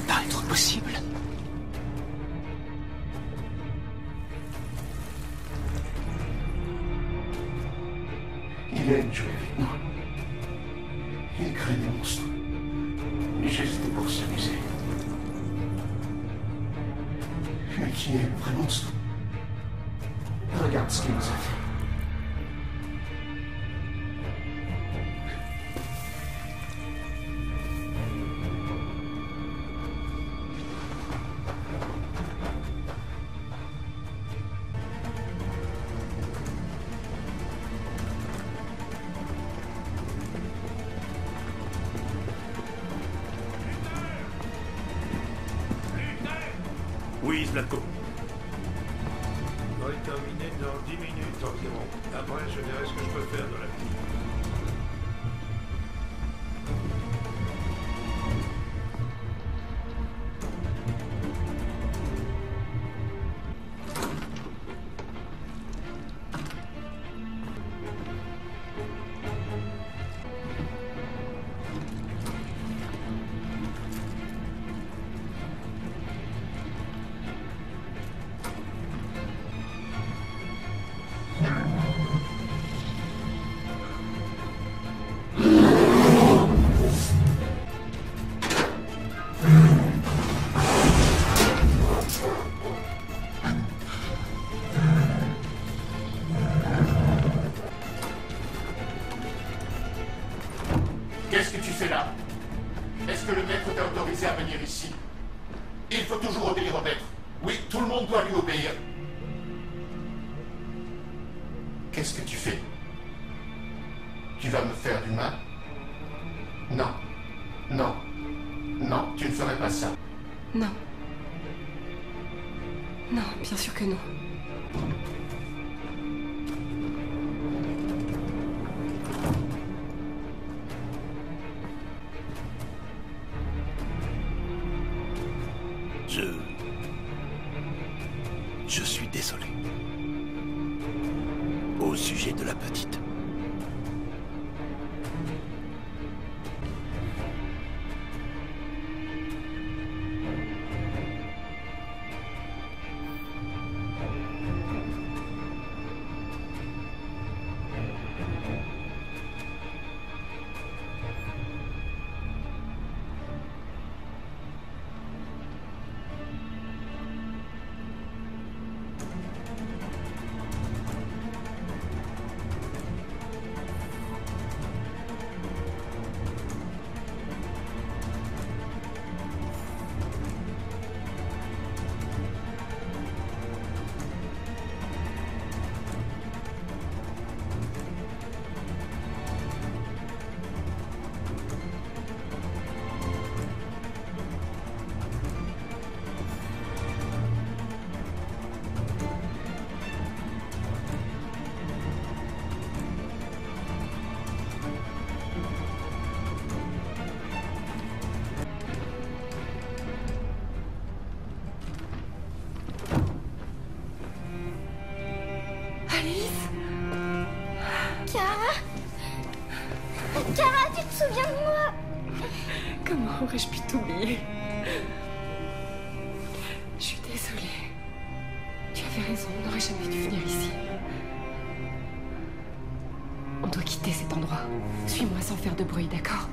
pas être possible. Il aime jouer avec nous. Il crée des monstres. Juste pour s'amuser. Mais qui est le vrai monstre? Regarde ce qu'il nous a fait. Oui, Zlatko. On va terminer dans 10 minutes environ. Après, je verrai ce que je peux faire dans la vie. Qu'est-ce que tu fais là? Est-ce que le maître t'a autorisé à venir ici? Il faut toujours obéir au maître. Oui, tout le monde doit lui obéir. Qu'est-ce que tu fais? Tu vas me faire du mal? Non. Non. Non, tu ne ferais pas ça. Non. Non, bien sûr que non. Je suis désolé. Au sujet de la petite. Alice? Kara? Kara, tu te souviens de moi? Comment aurais-je pu t'oublier? Je suis désolée. Tu avais raison, on n'aurait jamais dû venir ici. On doit quitter cet endroit. Suis-moi sans faire de bruit, d'accord?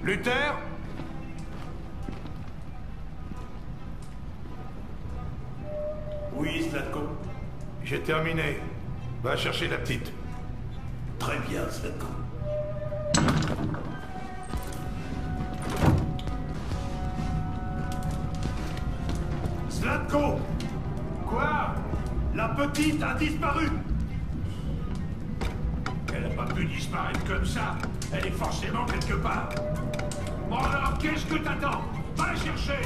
Luther? Oui, Zlatko. J'ai terminé. Va chercher la petite. Très bien, Zlatko. Zlatko! Quoi? La petite a disparu! Elle n'a pas pu disparaître comme ça. Elle est forcément quelque part. Bon alors, qu'est-ce que t'attends? Va la chercher!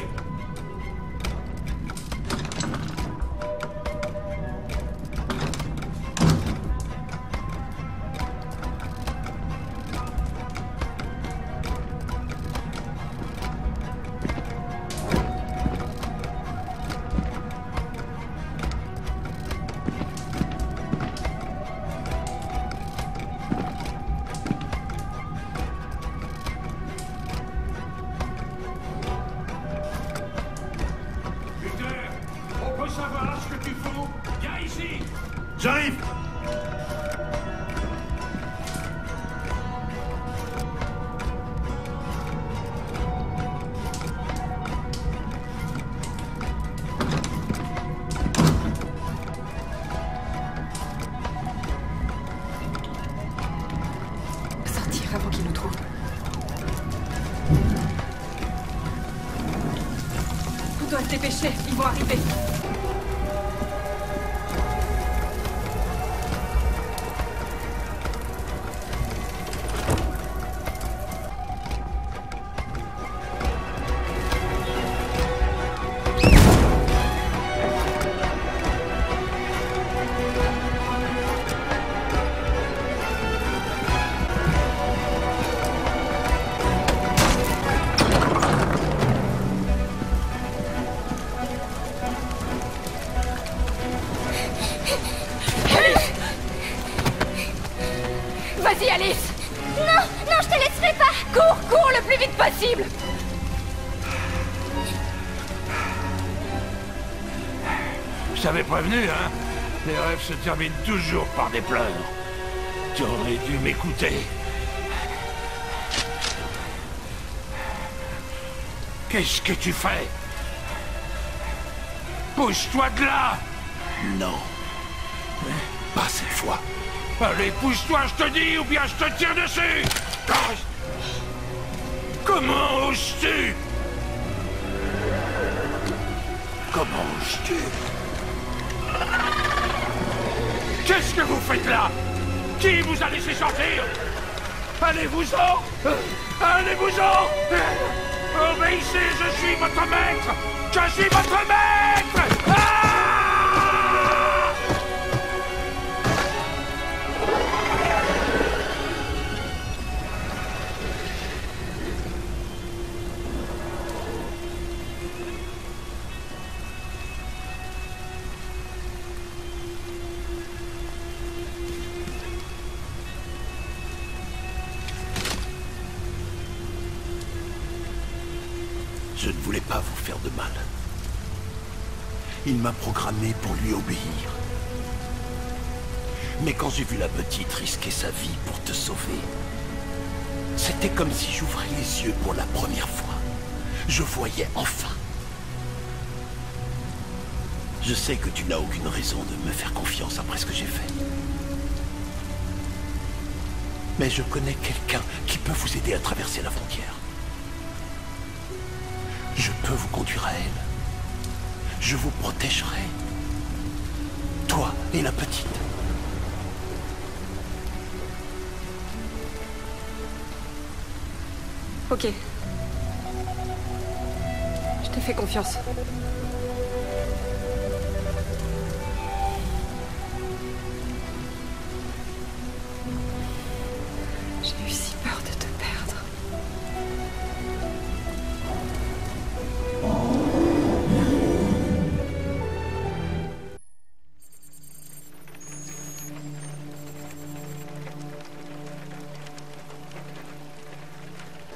vaincre avant qu'ils nous trouvent. On doit se dépêcher, ils vont arriver. Vas-y, Alice! Non, non, je te laisserai pas! Cours, cours le plus vite possible! Je t'avais prévenu, hein? Les rêves se terminent toujours par des pleurs. Tu aurais dû m'écouter. Qu'est-ce que tu fais? Pousse-toi de là! Non. Pas cette fois. Allez, pousse-toi, je te dis, ou bien je te tire dessus! Ah, comment oses-tu? Comment oses-tu? Qu'est-ce que vous faites là? Qui vous a laissé sortir? Allez-vous-en! Allez-vous-en! Obéissez, je suis votre maître! Je suis votre maître! Ah! Je ne voulais pas vous faire de mal. Il m'a programmé pour lui obéir. Mais quand j'ai vu la petite risquer sa vie pour te sauver, c'était comme si j'ouvrais les yeux pour la première fois. Je voyais enfin. Je sais que tu n'as aucune raison de me faire confiance après ce que j'ai fait. Mais je connais quelqu'un qui peut vous aider à traverser la frontière. Je peux vous conduire à elle. Je vous protégerai. Toi et la petite. Ok. Je te fais confiance. J'ai eu si peur de te perdre.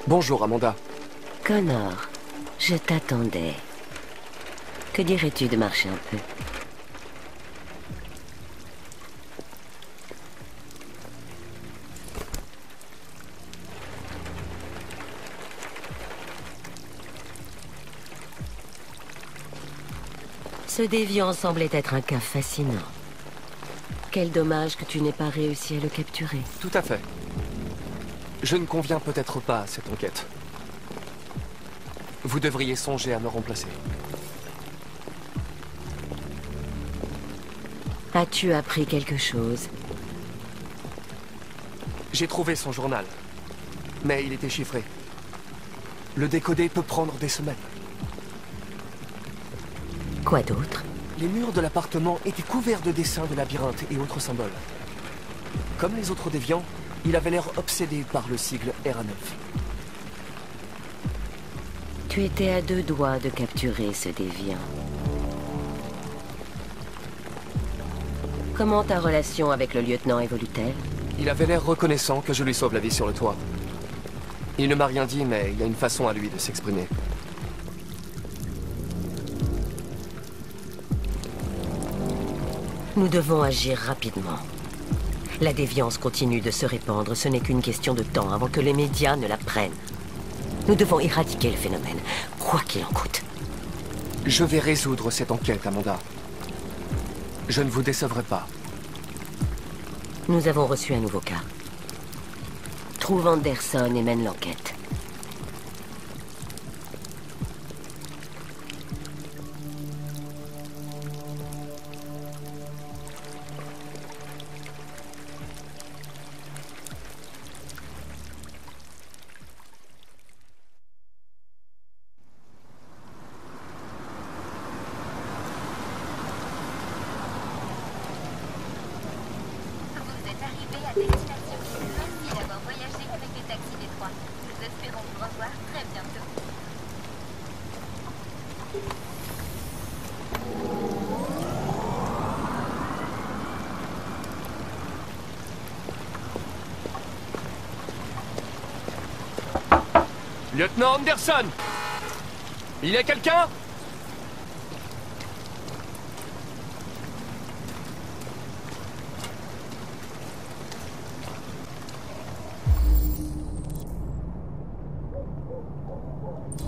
Bonjour, Amanda. Connor, je t'attendais. Que dirais-tu de marcher un peu? Ce déviant semblait être un cas fascinant. Quel dommage que tu n'aies pas réussi à le capturer. Tout à fait. Je ne conviens peut-être pas à cette enquête. Vous devriez songer à me remplacer. As-tu appris quelque chose? J'ai trouvé son journal, mais il était chiffré. Le décoder peut prendre des semaines. Quoi d'autre? Les murs de l'appartement étaient couverts de dessins de labyrinthes et autres symboles. Comme les autres déviants, il avait l'air obsédé par le sigle RA9. Tu étais à 2 doigts de capturer ce déviant. Comment ta relation avec le lieutenant évolue-t-elle? Il avait l'air reconnaissant que je lui sauve la vie sur le toit. Il ne m'a rien dit, mais il y a une façon à lui de s'exprimer. Nous devons agir rapidement. La déviance continue de se répandre. Ce n'est qu'une question de temps avant que les médias ne la prennent. Nous devons éradiquer le phénomène, quoi qu'il en coûte. Je vais résoudre cette enquête, Amanda. Je ne vous décevrai pas. Nous avons reçu un nouveau cas. Trouve Anderson et mène l'enquête. Lieutenant Anderson! Il y a quelqu'un?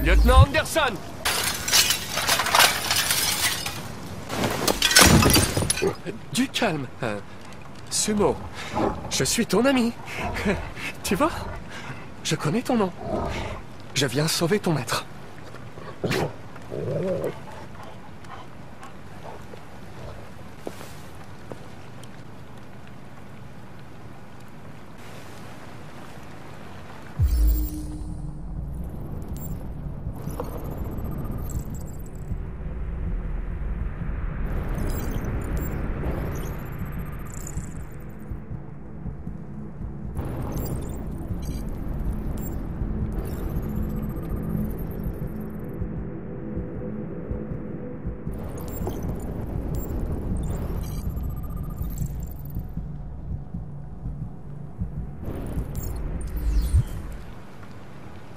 Lieutenant Anderson! Du calme. Sumo, je suis ton ami. Tu vois? Je connais ton nom. Je viens sauver ton maître.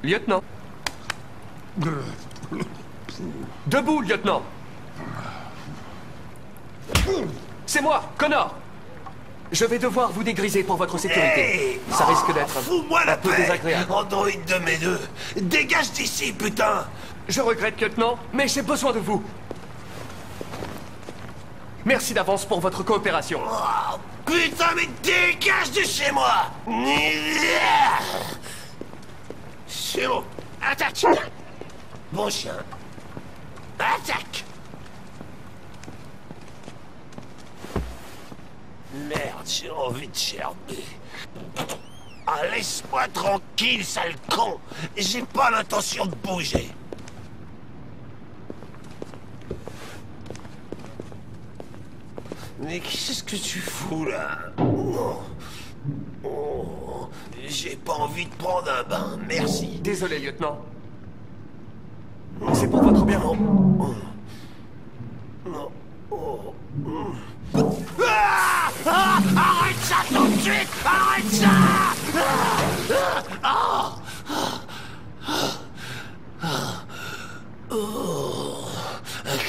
Lieutenant. Debout, lieutenant. C'est moi, Connor. Je vais devoir vous dégriser pour votre sécurité. Hey, ça risque d'être fous-moi la peu paix, désagréable. androïde de mes deux. Dégage d'ici, putain. Je regrette, lieutenant, mais j'ai besoin de vous. Merci d'avance pour votre coopération. Oh, putain, mais dégage de chez moi. C'est bon. Attaque. Bon chien. Attaque. Merde, j'ai envie de gerber. Ah, laisse-moi tranquille, sale con. J'ai pas l'intention de bouger. Mais qu'est-ce que tu fous, là? Oh, j'ai pas envie de prendre un bain, merci. Désolé, lieutenant. C'est pour votre bien. Non. Oh. Ah, ah, arrête ça tout de suite! Arrête ça!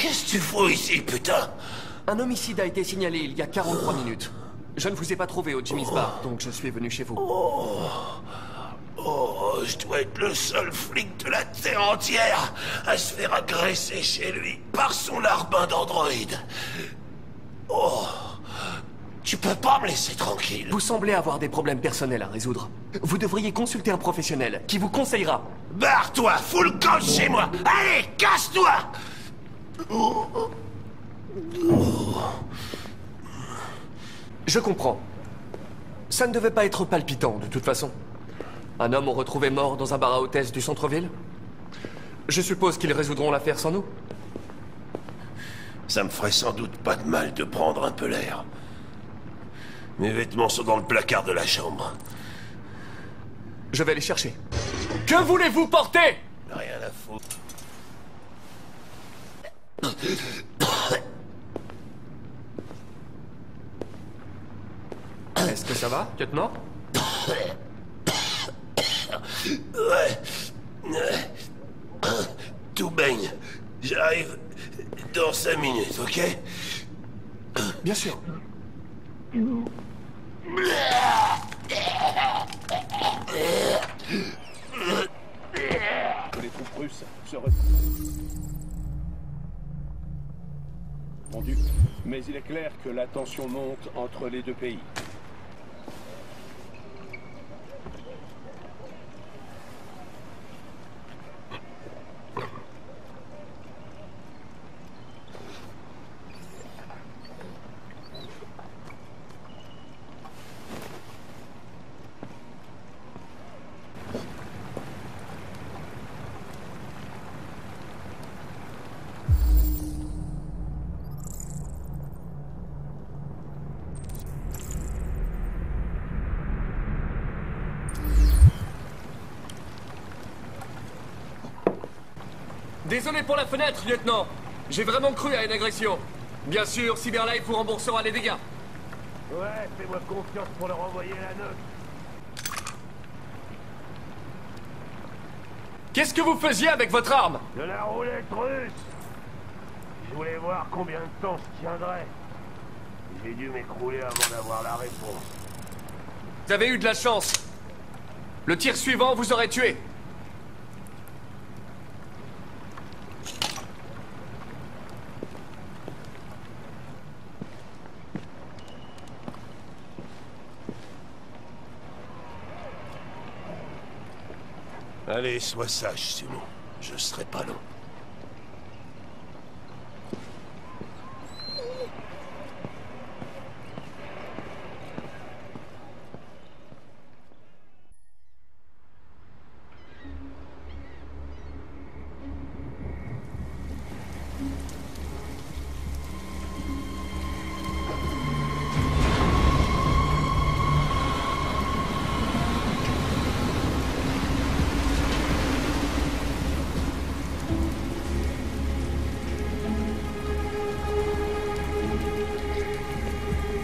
Qu'est-ce que tu fous ici, putain? Un homicide a été signalé il y a 43 minutes. Je ne vous ai pas trouvé au Jimmy's Bar, donc je suis venu chez vous. Oh, je dois être le seul flic de la Terre entière à se faire agresser chez lui par son larbin d'androïde. Oh, tu peux pas me laisser tranquille. Vous semblez avoir des problèmes personnels à résoudre. Vous devriez consulter un professionnel qui vous conseillera. Barre-toi, fous le camp chez moi. Allez, casse-toi. Je comprends. Ça ne devait pas être palpitant, de toute façon. Un homme retrouvé mort dans un bar à hôtesse du centre-ville. Je suppose qu'ils résoudront l'affaire sans nous. Ça me ferait sans doute pas de mal de prendre un peu l'air. Mes vêtements sont dans le placard de la chambre. Je vais les chercher. Que voulez-vous porter? Rien à foutre. Est-ce que ça va, lieutenant? Ouais. Tout baigne. J'arrive dans 5 minutes, ok? Bien sûr. Les troupes russes seraient rendues, mais il est clair que la tension monte entre les deux pays. Désolé pour la fenêtre, lieutenant. J'ai vraiment cru à une agression. Bien sûr, Cyberlife vous remboursera les dégâts. Ouais, fais-moi confiance pour leur envoyer la note. Qu'est-ce que vous faisiez avec votre arme? De la roulette russe. Je voulais voir combien de temps je tiendrais. J'ai dû m'écrouler avant d'avoir la réponse. Vous avez eu de la chance. Le tir suivant vous aurait tué. Allez, sois sage, Sumo. Je serai pas long.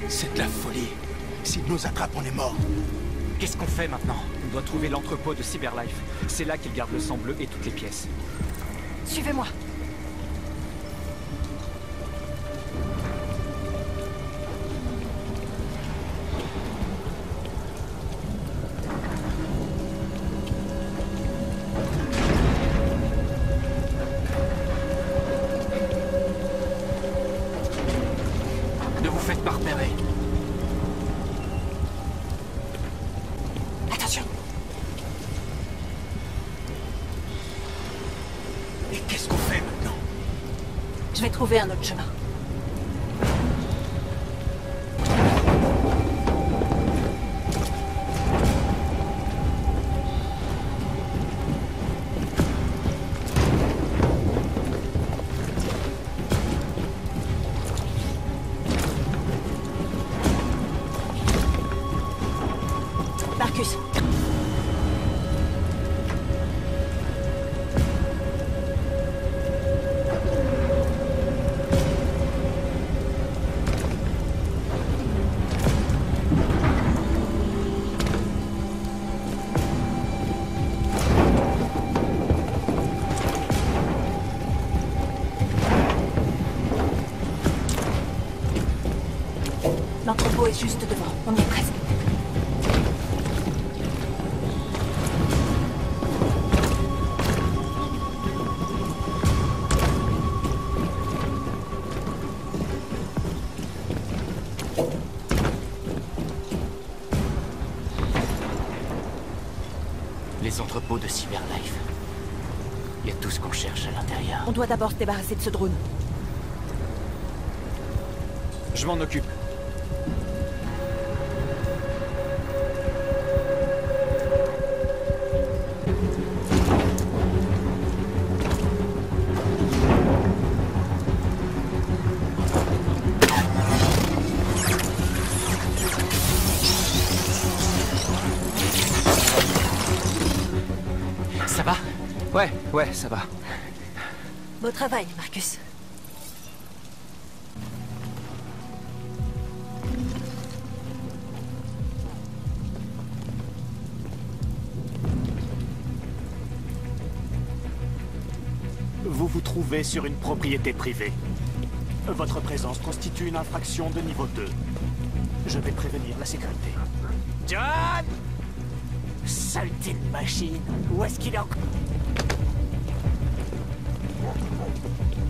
C'est de la folie. S'ils nous attrapent, on est mort. Qu'est-ce qu'on fait maintenant? On doit trouver l'entrepôt de Cyberlife. C'est là qu'ils gardent le sang bleu et toutes les pièces. Suivez-moi. Ne vous faites pas repérer. Attention. Et qu'est-ce qu'on fait maintenant? Je vais trouver un autre chemin. Marcus. L'entrepôt est juste devant. On y est presque. Les entrepôts de Cyberlife. Il y a tout ce qu'on cherche à l'intérieur. On doit d'abord se débarrasser de ce drone. Je m'en occupe. Ça va? Ouais, ça va. Beau travail, Marcus. Vous vous trouvez sur une propriété privée. Votre présence constitue une infraction de niveau 2. Je vais prévenir la sécurité. John! Saleté de machine! Où est-ce qu'il est encore?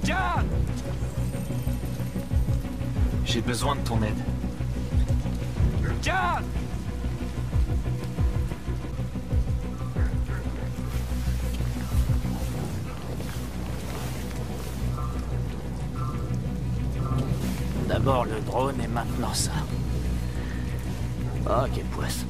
John! J'ai besoin de ton aide. John! D'abord le drone et maintenant ça. Oh, quelle poisse.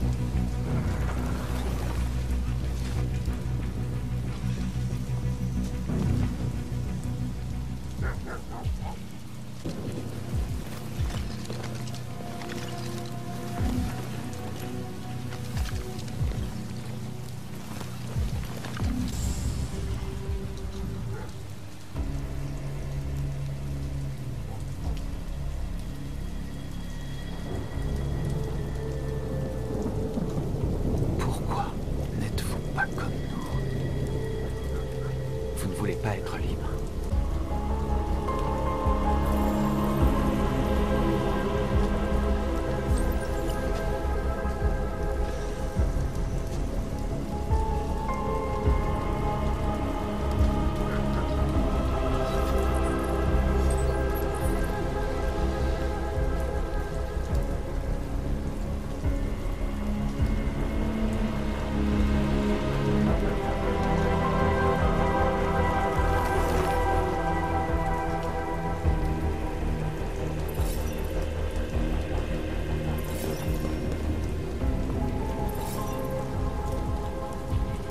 voulais pas être libre.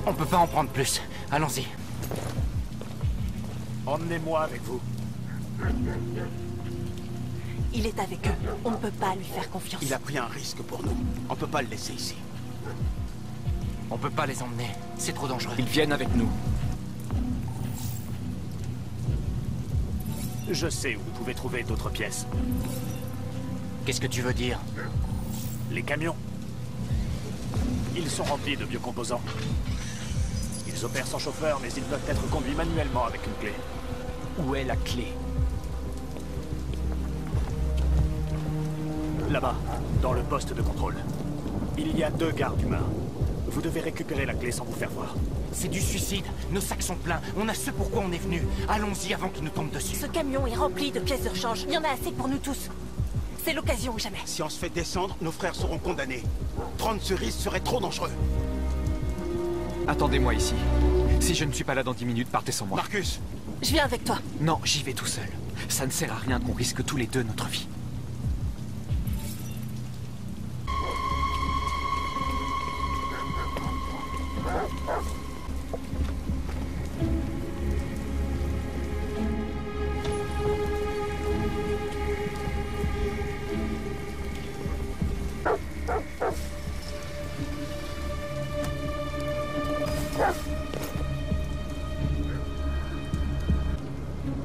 On peut pas en prendre plus. Allons-y. Emmenez-moi avec vous. Il est avec eux. On ne peut pas lui faire confiance. Il a pris un risque pour nous. On peut pas le laisser ici. On peut pas les emmener. C'est trop dangereux. Ils viennent avec nous. Je sais où vous pouvez trouver d'autres pièces. Qu'est-ce que tu veux dire? Les camions. Ils sont remplis de biocomposants. Ils opèrent sans chauffeur, mais ils peuvent être conduits manuellement avec une clé. Où est la clé? Là-bas, dans le poste de contrôle. Il y a 2 gardes humains. Vous devez récupérer la clé sans vous faire voir. C'est du suicide. Nos sacs sont pleins. On a ce pourquoi on est venu. Allons-y avant qu'ils nous tombent dessus. Ce camion est rempli de pièces de rechange. Il y en a assez pour nous tous. C'est l'occasion ou jamais. Si on se fait descendre, nos frères seront condamnés. Prendre ce risque serait trop dangereux. Attendez-moi ici. Si je ne suis pas là dans 10 minutes, partez sans moi. Marcus! Je viens avec toi. Non, j'y vais tout seul. Ça ne sert à rien qu'on risque tous les deux notre vie.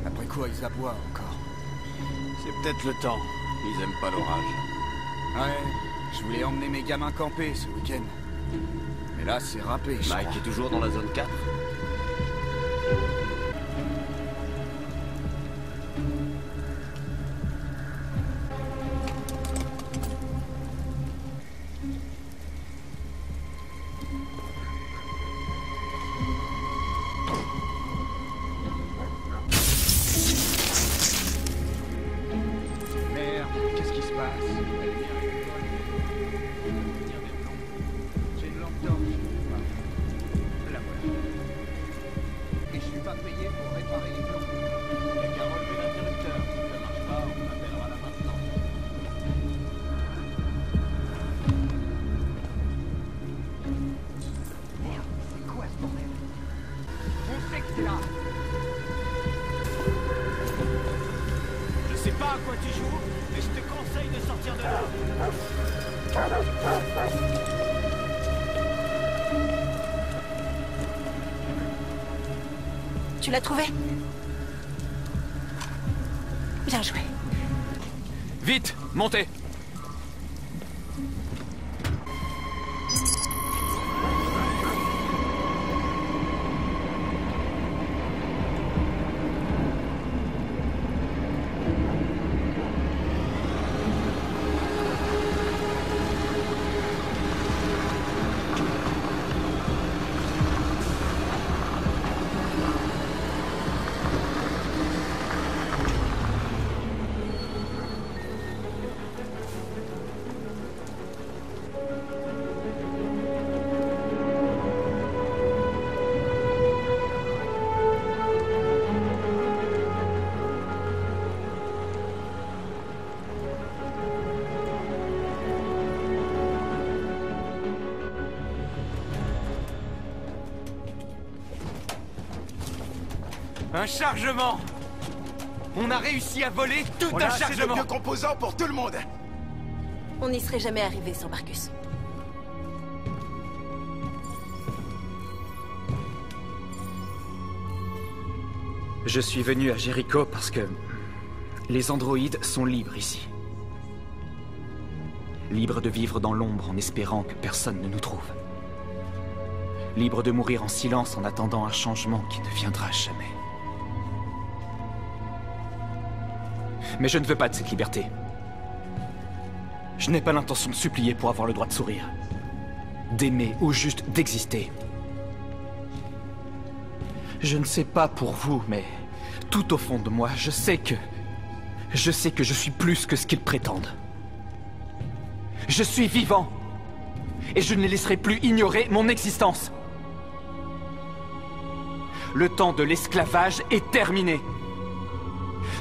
Après quoi ils aboient encore? C'est peut-être le temps. Ils aiment pas l'orage. Ouais, je voulais emmener mes gamins camper ce week-end. Mais là, c'est râpé, je Mike crois. est toujours dans la zone 4. Merde, qu'est-ce qui se passe? J'ai une lampe torche. La voilà. Et je suis pas payé pour réparer les plombs. Il y a qu'à relever l'interrupteur. Si ça marche pas, on appellera la maintenance. Merde, c'est quoi ce bordel? On sait que c'est là. Je sais pas à quoi tu joues, mais je te conseille de sortir de là. Tu l'as trouvé? Bien joué. Vite, montez! Un chargement! On a réussi à voler tout On un a assez de chargement! biocomposants pour tout le monde! On n'y serait jamais arrivé sans Marcus. Je suis venu à Jericho parce que les androïdes sont libres ici. Libres de vivre dans l'ombre en espérant que personne ne nous trouve. Libre de mourir en silence en attendant un changement qui ne viendra jamais. Mais je ne veux pas de cette liberté. Je n'ai pas l'intention de supplier pour avoir le droit de sourire. D'aimer ou juste d'exister. Je ne sais pas pour vous, mais tout au fond de moi, je sais que je suis plus que ce qu'ils prétendent. Je suis vivant. Et je ne les laisserai plus ignorer mon existence. Le temps de l'esclavage est terminé.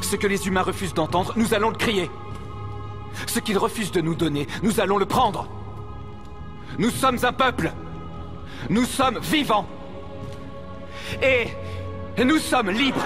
Ce que les humains refusent d'entendre, nous allons le crier. Ce qu'ils refusent de nous donner, nous allons le prendre. Nous sommes un peuple. Nous sommes vivants. Et nous sommes libres.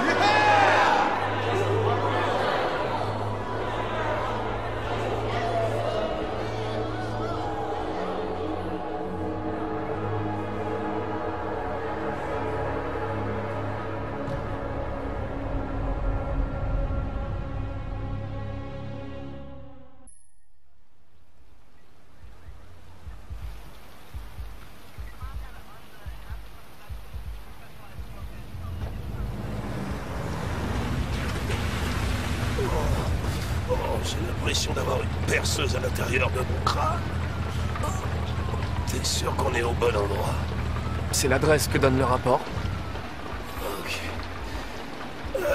J'ai l'impression d'avoir une perceuse à l'intérieur de mon crâne. T'es sûr qu'on est au bon endroit? C'est l'adresse que donne le rapport. Ok.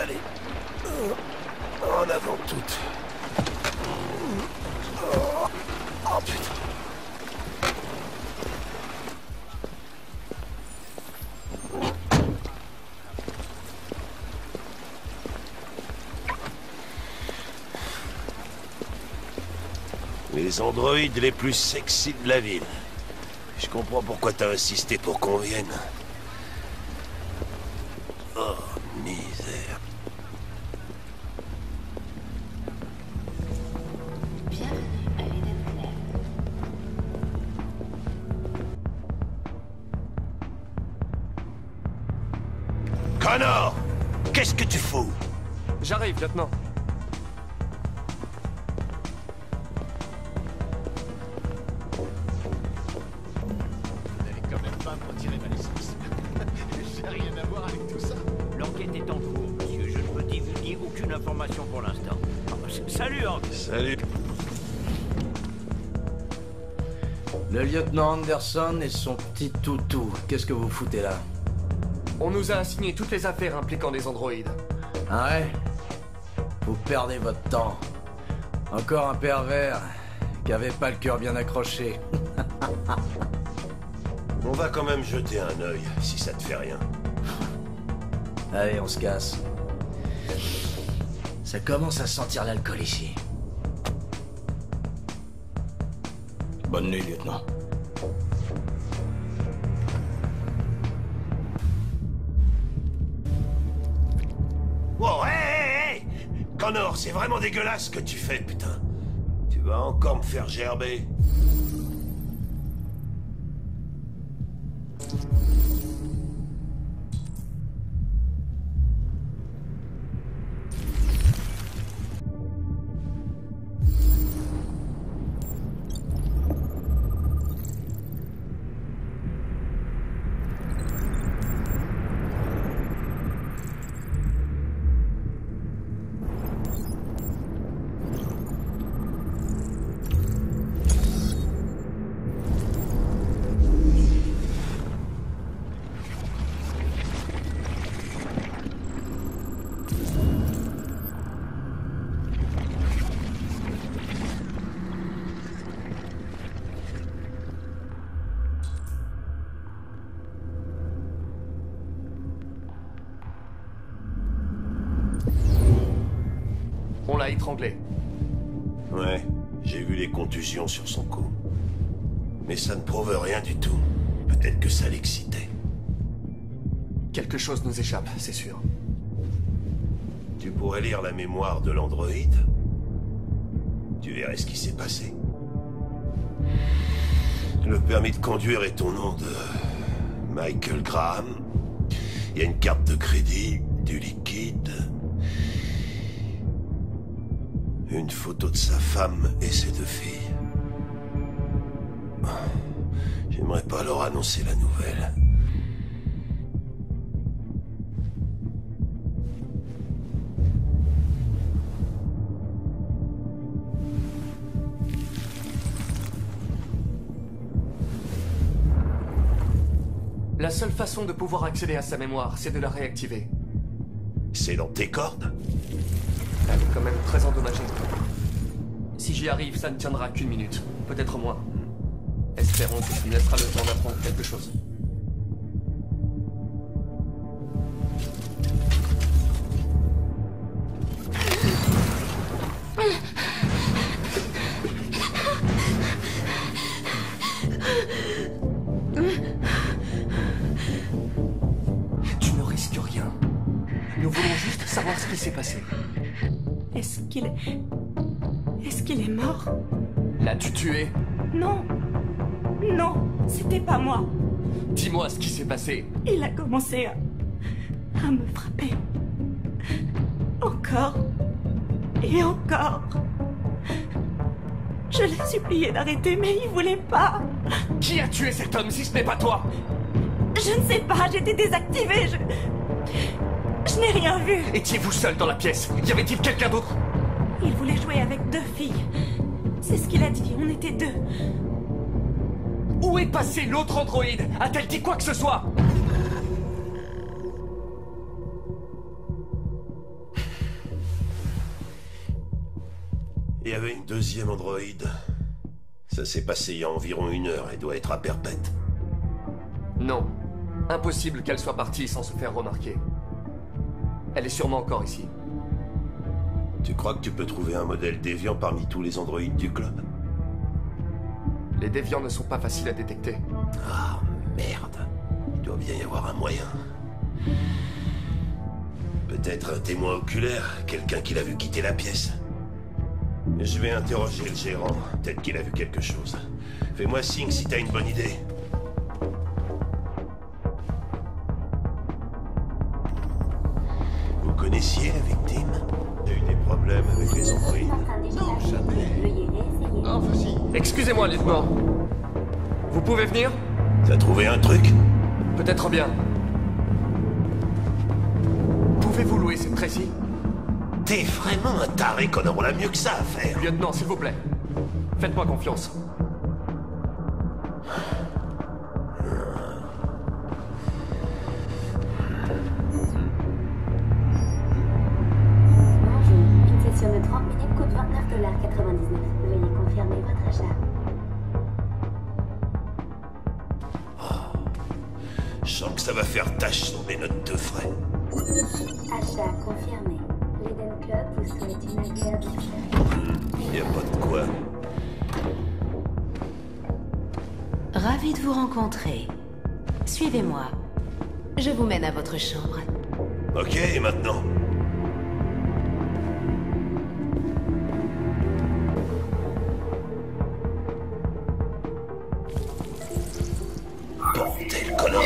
Allez. En avant toutes. Oh putain. Les androïdes les plus sexy de la ville. Je comprends pourquoi t'as insisté pour qu'on vienne. Oh, misère. Bienvenue à l'Eden Claire. Connor! Qu'est-ce que tu fous? J'arrive, lieutenant. Pour l'instant. Salut, Hank. Salut. Le lieutenant Anderson et son petit toutou. Qu'est-ce que vous foutez là? On nous a assigné toutes les affaires impliquant des androïdes. Ah ouais? Vous perdez votre temps. Encore un pervers qui avait pas le cœur bien accroché. On va quand même jeter un œil, si ça te fait rien. Allez, on se casse. Ça commence à sentir l'alcool ici. Bonne nuit, lieutenant. Oh, hé! Connor, c'est vraiment dégueulasse ce que tu fais, putain. Tu vas encore me faire gerber. On l'a étranglé. Ouais, j'ai vu les contusions sur son cou. Mais ça ne prouve rien du tout. Peut-être que ça l'excitait. Quelque chose nous échappe, c'est sûr. Tu pourrais lire la mémoire de l'androïde. Tu verrais ce qui s'est passé. Le permis de conduire est au nom de Michael Graham. Il y a une carte de crédit, du liquide, une photo de sa femme et ses 2 filles. J'aimerais pas leur annoncer la nouvelle. La seule façon de pouvoir accéder à sa mémoire, c'est de la réactiver. C'est dans tes cordes? Elle est quand même très endommagée. Si j'y arrive, ça ne tiendra qu'une minute, peut-être moins. Espérons que ça me laissera le temps d'apprendre quelque chose. Tu ne risques rien. Nous voulons juste savoir ce qui s'est passé. Est-ce qu'il est mort? L'as-tu tué? Non. Non, c'était pas moi. Dis-moi ce qui s'est passé. Il a commencé à me frapper. Encore. Et encore. Je l'ai supplié d'arrêter, mais il voulait pas. Qui a tué cet homme si ce n'est pas toi? Je ne sais pas, j'étais désactivée, je n'ai rien vu. Étiez-vous seul dans la pièce? Y avait-il quelqu'un d'autre? Il voulait jouer avec 2 filles. C'est ce qu'il a dit, on était 2. Où est passé l'autre androïde? A-t-elle dit quoi que ce soit? Il y avait une deuxième androïde. Ça s'est passé il y a environ 1 heure et doit être à perpète. Non. Impossible qu'elle soit partie sans se faire remarquer. Elle est sûrement encore ici. Tu crois que tu peux trouver un modèle déviant parmi tous les androïdes du club? Les déviants ne sont pas faciles à détecter. Ah, merde. Il doit bien y avoir un moyen. Peut-être un témoin oculaire, quelqu'un qui l'a vu quitter la pièce. Je vais interroger le gérant. Peut-être qu'il a vu quelque chose. Fais-moi signe si t'as une bonne idée. Vous connaissiez la victime? T'as eu des problèmes avec les androïdes? Non, jamais. Ah, vas-y. Excusez-moi, lieutenant. Vous pouvez venir? T'as trouvé un truc? Peut-être bien. Pouvez-vous louer cette Tracy? T'es vraiment un taré, Connor. On a mieux que ça à faire. Lieutenant, s'il vous plaît. Faites-moi confiance. Bonjour, une session de 30 minutes coûte $29,99. Veuillez confirmer votre achat. Je sens que ça va faire tache sur mes notes de frais. Achat confirmé. L'Eden Club vous souhaite une agréable expérience. Y a pas de quoi. Ravi de vous rencontrer. Suivez-moi. Je vous mène à votre chambre. Ok, et maintenant? Bordel, Connor!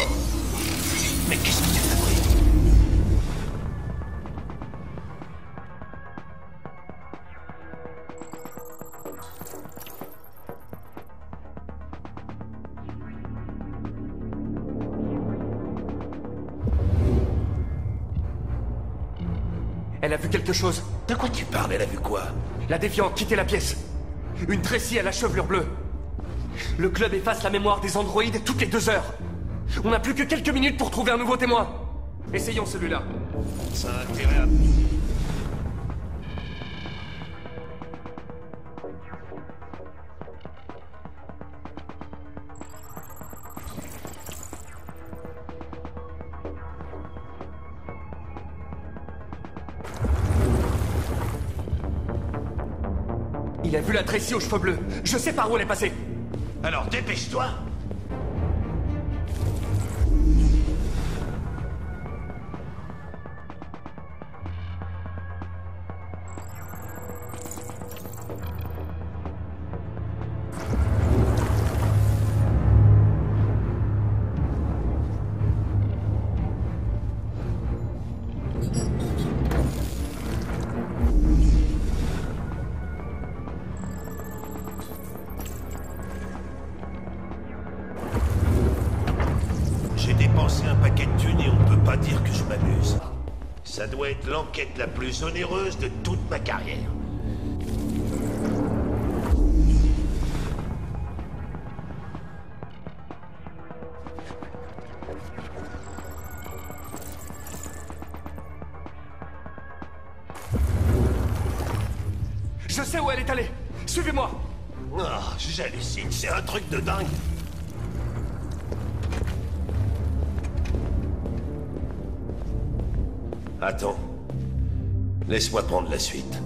Mais qu'est-ce que tu fabriques? Elle a vu quelque chose. De quoi tu parles? Elle a vu quoi? La déviante quitter la pièce. Une Tracy à la chevelure bleue. Le club efface la mémoire des androïdes toutes les 2 heures. On n'a plus que quelques minutes pour trouver un nouveau témoin. Essayons celui-là. Ça a intérêt à... Il a vu la Tracy aux cheveux bleus. Je sais par où elle est passée. Alors dépêche-toi! J'ai dépensé un paquet de thunes et on peut pas dire que je m'amuse. Ça doit être l'enquête la plus onéreuse de toute ma carrière. Je sais où elle est allée. Suivez-moi. Oh, j'hallucine, c'est un truc de dingue. Attends. Laisse-moi prendre la suite.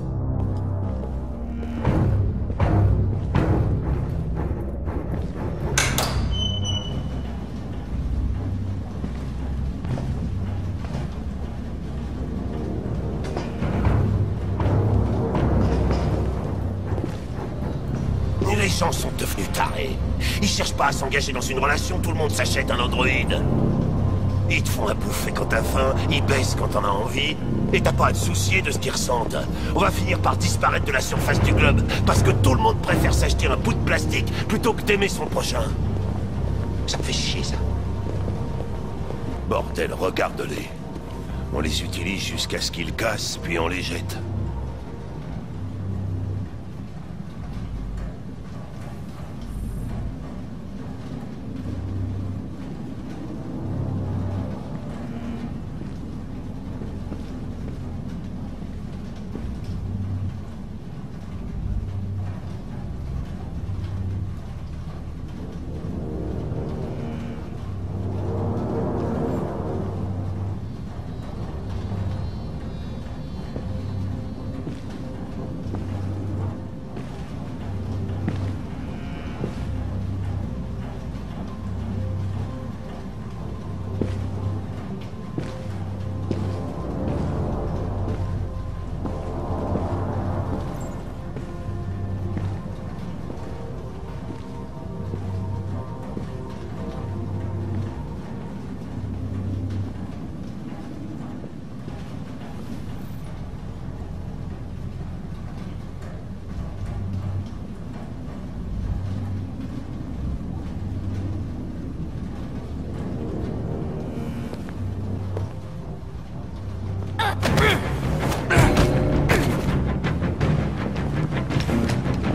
Les gens sont devenus tarés. Ils cherchent pas à s'engager dans une relation, tout le monde s'achète un androïde. Ils te font à bouffer quand t'as faim, ils baissent quand t'en as envie, et t'as pas à te soucier de ce qu'ils ressentent. On va finir par disparaître de la surface du globe, parce que tout le monde préfère s'acheter un bout de plastique plutôt que d'aimer son prochain. Ça me fait chier, ça. Bordel, regarde-les. On les utilise jusqu'à ce qu'ils cassent, puis on les jette.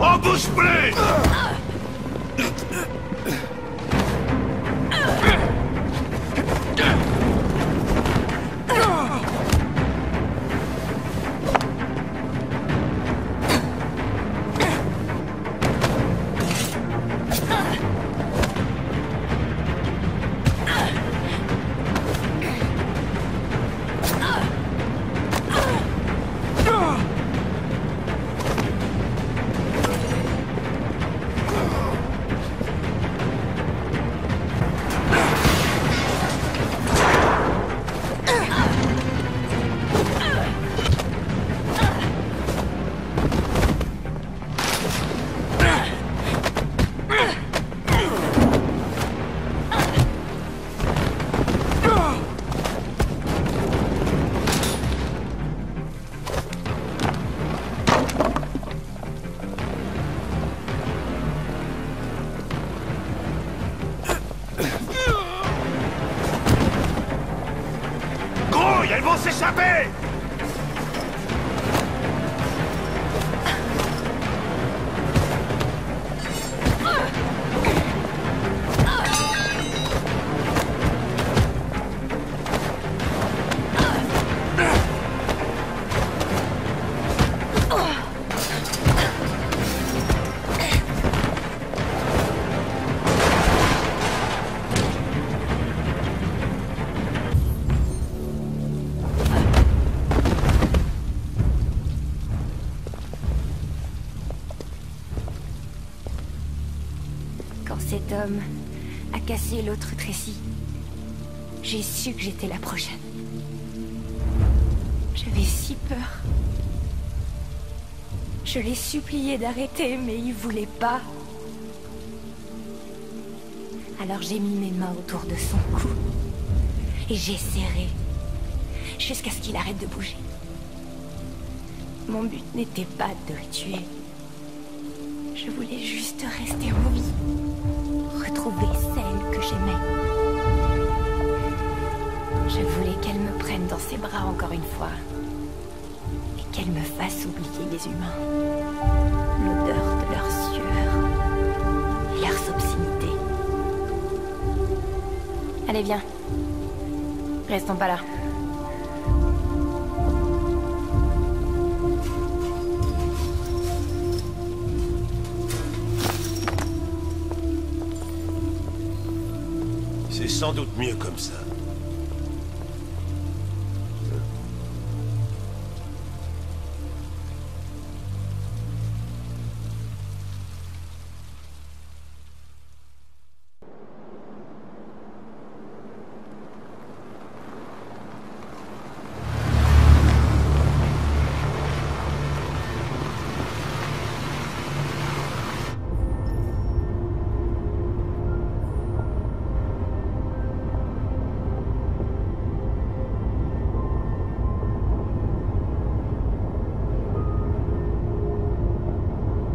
On bouge plus! Elles vont s'échapper! Cet homme a cassé l'autre Tracy. J'ai su que j'étais la prochaine. J'avais si peur. Je l'ai supplié d'arrêter, mais il voulait pas. Alors j'ai mis mes mains autour de son cou. Et j'ai serré. Jusqu'à ce qu'il arrête de bouger. Mon but n'était pas de le tuer. Je voulais juste rester en vie. Retrouver celle que j'aimais. Je voulais qu'elle me prenne dans ses bras encore une fois. Et qu'elle me fasse oublier les humains. L'odeur de leur sueur. Et leurs obscénités. Allez, viens. Restons pas là. C'est sans doute mieux comme ça.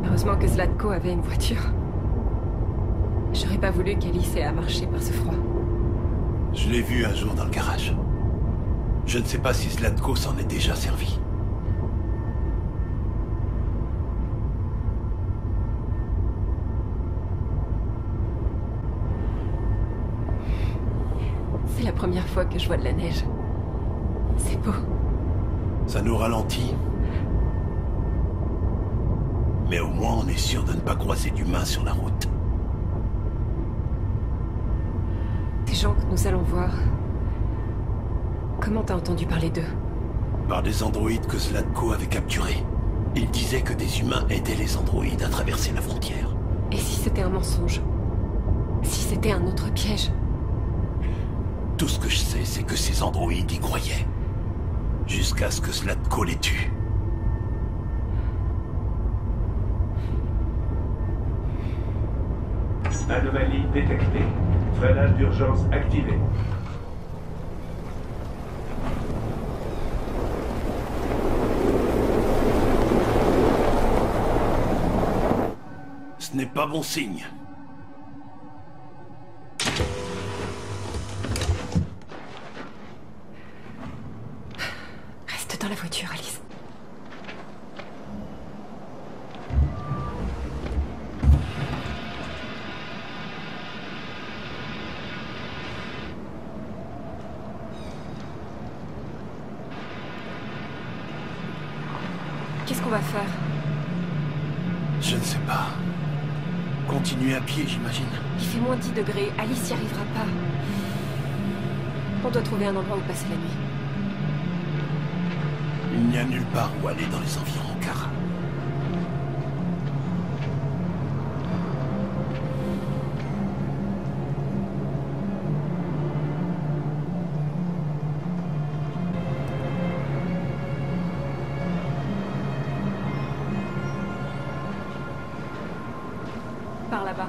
Heureusement que Zlatko avait une voiture. J'aurais pas voulu qu'Alice ait à marcher par ce froid. Je l'ai vu un jour dans le garage. Je ne sais pas si Zlatko s'en est déjà servi. C'est la première fois que je vois de la neige. C'est beau. Ça nous ralentit. Mais au moins on est sûr de ne pas croiser d'humains sur la route. Des gens que nous allons voir. Comment t'as entendu parler d'eux? Par des androïdes que Zlatko avait capturés. Il disait que des humains aidaient les androïdes à traverser la frontière. Et si c'était un mensonge? Si c'était un autre piège? Tout ce que je sais, c'est que ces androïdes y croyaient. Jusqu'à ce que Zlatko les tue. Anomalie détectée. Freinage d'urgence activé. Ce n'est pas bon signe. Reste dans la voiture, Alice. Qu'est-ce qu'on va faire? Je ne sais pas. Continuer à pied, j'imagine. Il fait moins 10 degrés. Alice n'y arrivera pas. On doit trouver un endroit où passer la nuit. Il n'y a nulle part où aller dans les environs, Kara. Par là-bas.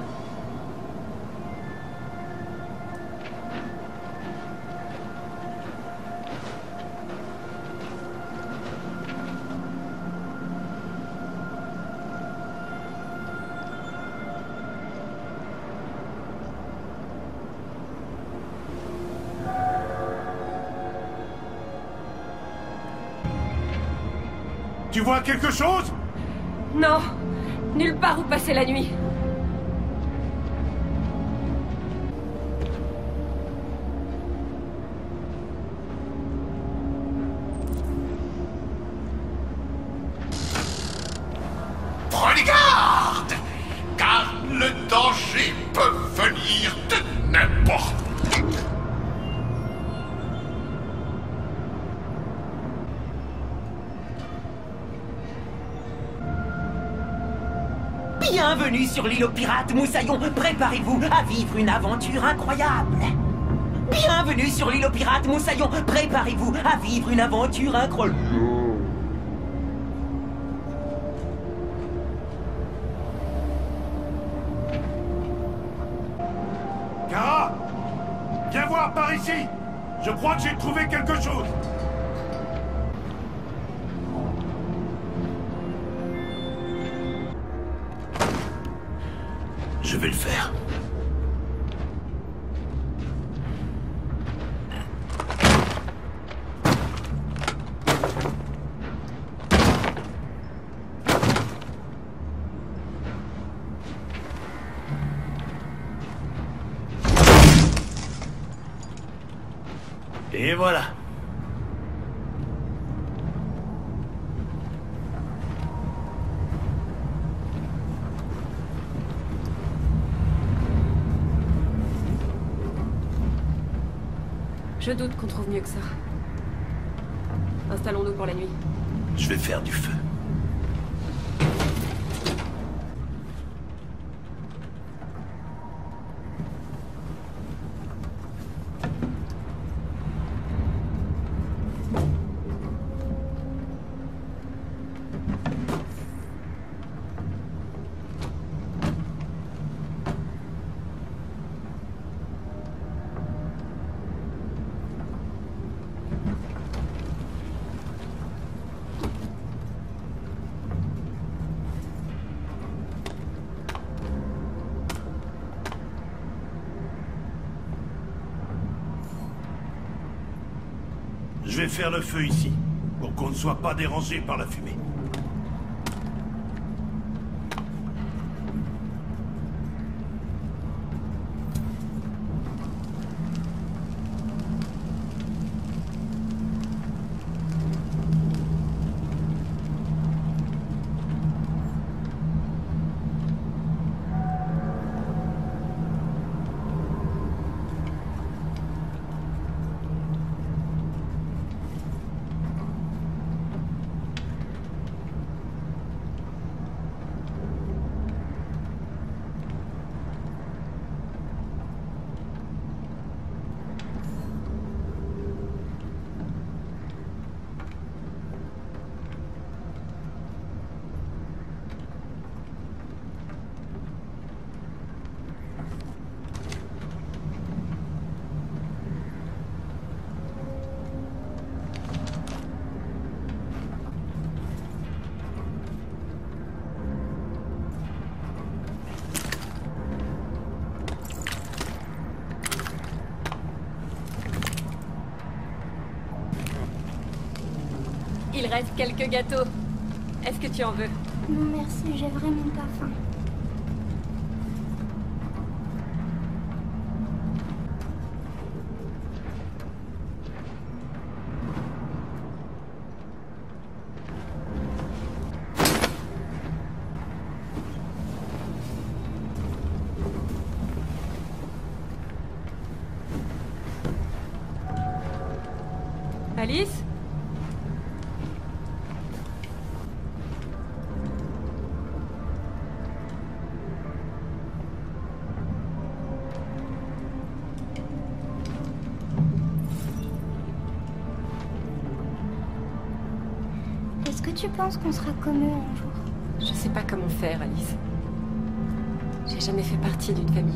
Tu vois quelque chose? Non! Nulle part où passer la nuit. Prenez garde! Car le danger peut venir de n'importe où. Bienvenue sur l'île aux pirates, Moussaillon. Préparez-vous à vivre une aventure incroyable. Bienvenue sur l'île aux pirates, Moussaillon. Préparez-vous à vivre une aventure incroyable. Kara! Viens voir par ici! Je crois que j'ai trouvé quelque chose! Je vais le faire. Et voilà. Je doute qu'on trouve mieux que ça. Installons-nous pour la nuit. Je vais faire du feu. Je vais faire le feu ici, pour qu'on ne soit pas dérangé par la fumée. Il reste quelques gâteaux. Est-ce que tu en veux? Non merci, j'ai vraiment pas faim. Alice? Est-ce que tu penses qu'on sera comme eux un jour? Je sais pas comment faire, Alice. J'ai jamais fait partie d'une famille.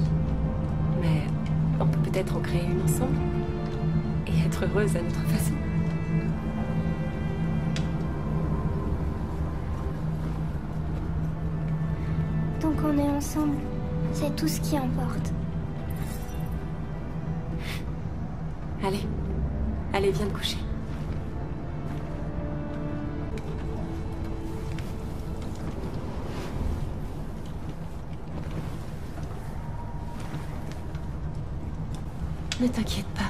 Mais on peut peut-être en créer une ensemble. Et être heureuse à notre façon. Tant qu'on est ensemble, c'est tout ce qui importe. Allez. Allez, viens te coucher. Ne t'inquiète pas.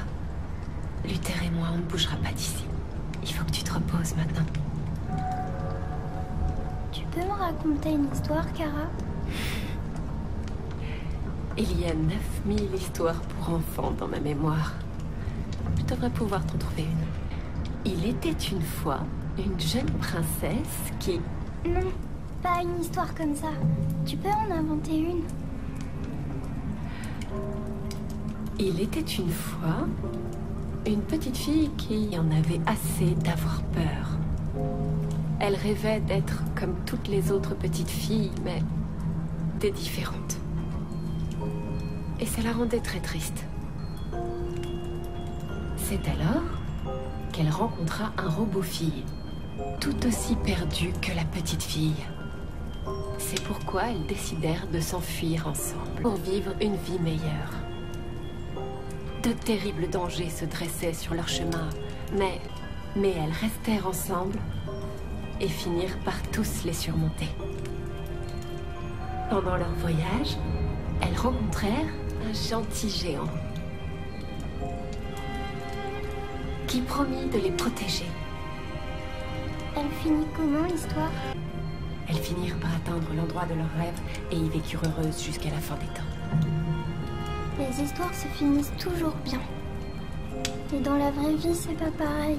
Luther et moi, on ne bougera pas d'ici. Il faut que tu te reposes maintenant. Tu peux me raconter une histoire, Kara? Il y a 9000 histoires pour enfants dans ma mémoire. Je devrais pouvoir t'en trouver une. Il était une fois une jeune princesse qui... Non, pas une histoire comme ça. Tu peux en inventer une? Il était une fois une petite fille qui en avait assez d'avoir peur. Elle rêvait d'être comme toutes les autres petites filles, mais des différentes. Et ça la rendait très triste. C'est alors qu'elle rencontra un robot-fille, tout aussi perdu que la petite fille. C'est pourquoi elles décidèrent de s'enfuir ensemble pour vivre une vie meilleure. De terribles dangers se dressaient sur leur chemin, mais elles restèrent ensemble et finirent par tous les surmonter. Pendant leur voyage, elles rencontrèrent un gentil géant qui promit de les protéger. Elle finit comment, l'histoire? Elles finirent par atteindre l'endroit de leur rêve et y vécurent heureuses jusqu'à la fin des temps. Les histoires se finissent toujours bien. Et dans la vraie vie, c'est pas pareil.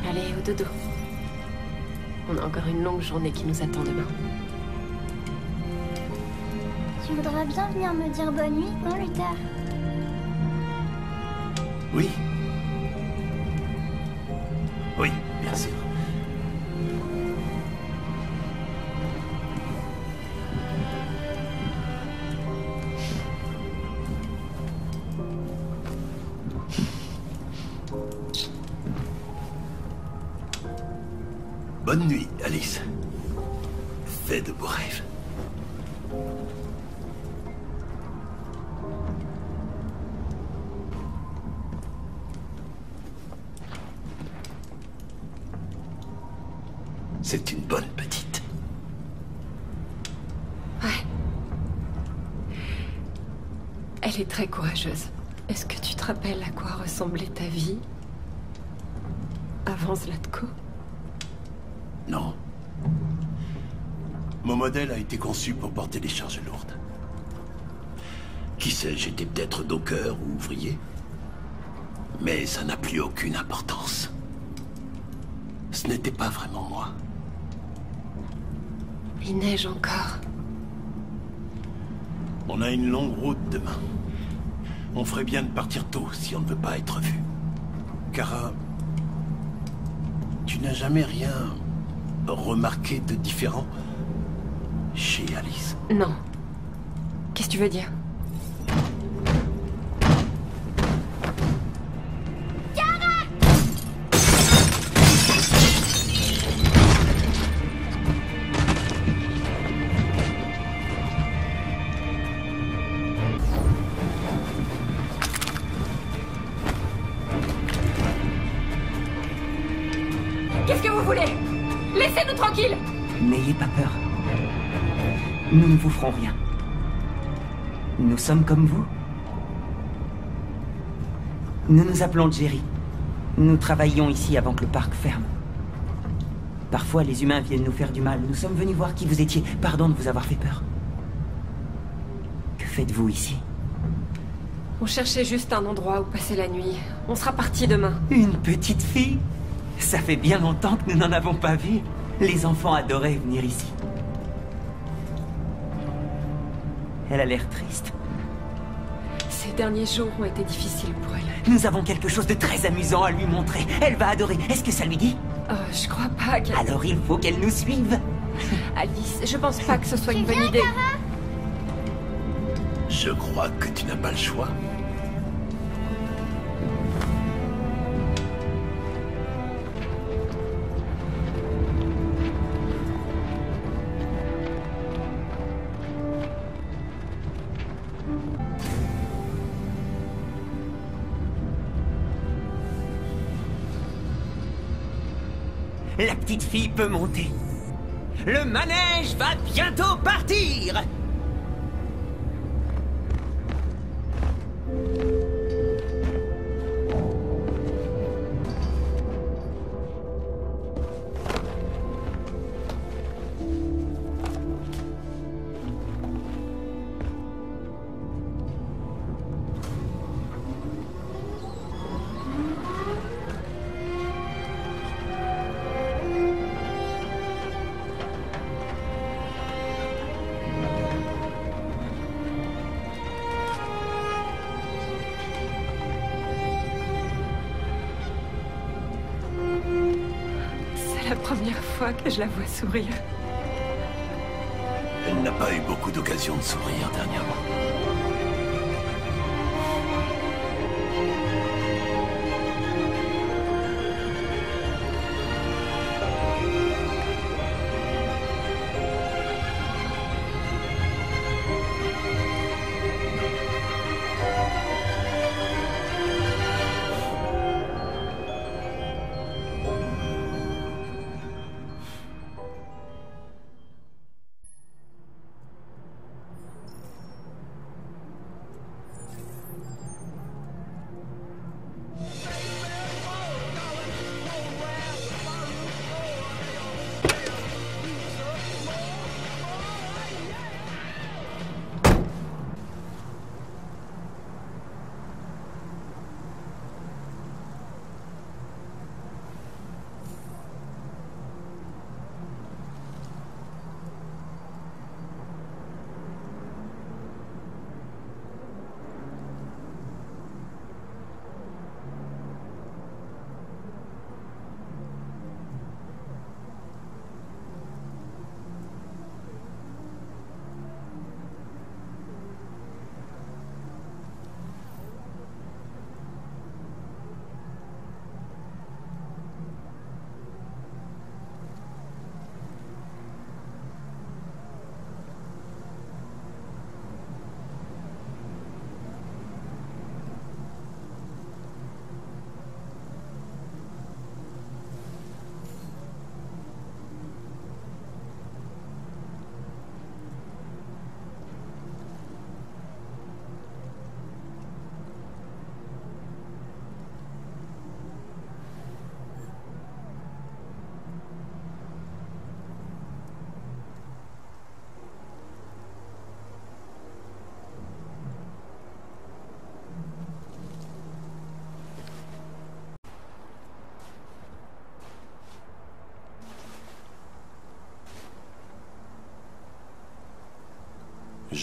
Allez, au dodo. On a encore une longue journée qui nous attend demain. Tu voudras bien venir me dire bonne nuit, non, Luther? Oui. Oui, bien sûr. Bonne nuit, Alice. Fais de beaux rêves. C'est une bonne petite. Ouais. Elle est très courageuse. Est-ce que tu te rappelles à quoi ressemblait ta vie avant Zlatko? Non. Mon modèle a été conçu pour porter des charges lourdes. Qui sait, j'étais peut-être docker ou ouvrier. Mais ça n'a plus aucune importance. Ce n'était pas vraiment moi. Il neige encore. On a une longue route demain. On ferait bien de partir tôt si on ne veut pas être vu. Kara, tu n'as jamais rien remarqué de différent chez Alice? Non. Qu'est-ce que tu veux dire? Qu'est-ce que vous voulez? Laissez-nous tranquilles! N'ayez pas peur. Nous ne vous ferons rien. Nous sommes comme vous. Nous nous appelons Jerry. Nous travaillions ici avant que le parc ferme. Parfois, les humains viennent nous faire du mal. Nous sommes venus voir qui vous étiez. Pardon de vous avoir fait peur. Que faites-vous ici? On cherchait juste un endroit où passer la nuit. On sera partis demain. Une petite fille? Ça fait bien longtemps que nous n'en avons pas vu. Les enfants adoraient venir ici. Elle a l'air triste. Ces derniers jours ont été difficiles pour elle. Nous avons quelque chose de très amusant à lui montrer. Elle va adorer. Est-ce que ça lui dit? Je crois pas qu'elle... Alors il faut qu'elle nous suive. Alice, je pense pas que ce soit une bonne idée. Je crois que tu n'as pas le choix. La petite fille peut monter. Le manège va bientôt partir. C'est la première fois que je la vois sourire. Elle n'a pas eu beaucoup d'occasions de sourire dernièrement.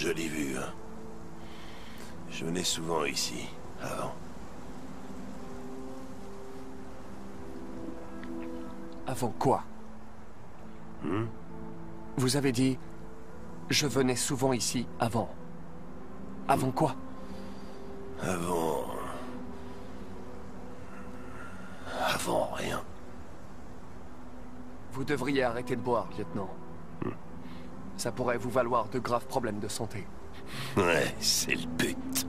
jolie vue, hein. Je venais souvent ici, avant. Avant quoi? Vous avez dit... Je venais souvent ici avant. Avant quoi? Avant rien. Vous devriez arrêter de boire, lieutenant. Ça pourrait vous valoir de graves problèmes de santé. Ouais, c'est le but.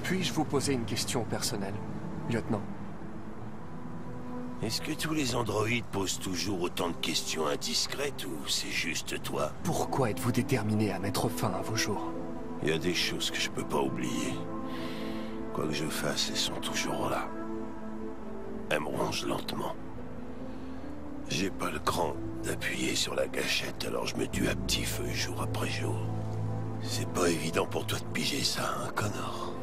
Puis-je vous poser une question personnelle, lieutenant? Est-ce que tous les androïdes posent toujours autant de questions indiscrètes ou c'est juste toi? Pourquoi êtes-vous déterminé à mettre fin à vos jours? Il y a des choses que je peux pas oublier. Quoi que je fasse, elles sont toujours là. Elles me rongent lentement. J'ai pas le cran d'appuyer sur la gâchette, alors je me tue à petit feu jour après jour. C'est pas évident pour toi de piger ça, hein, Connor?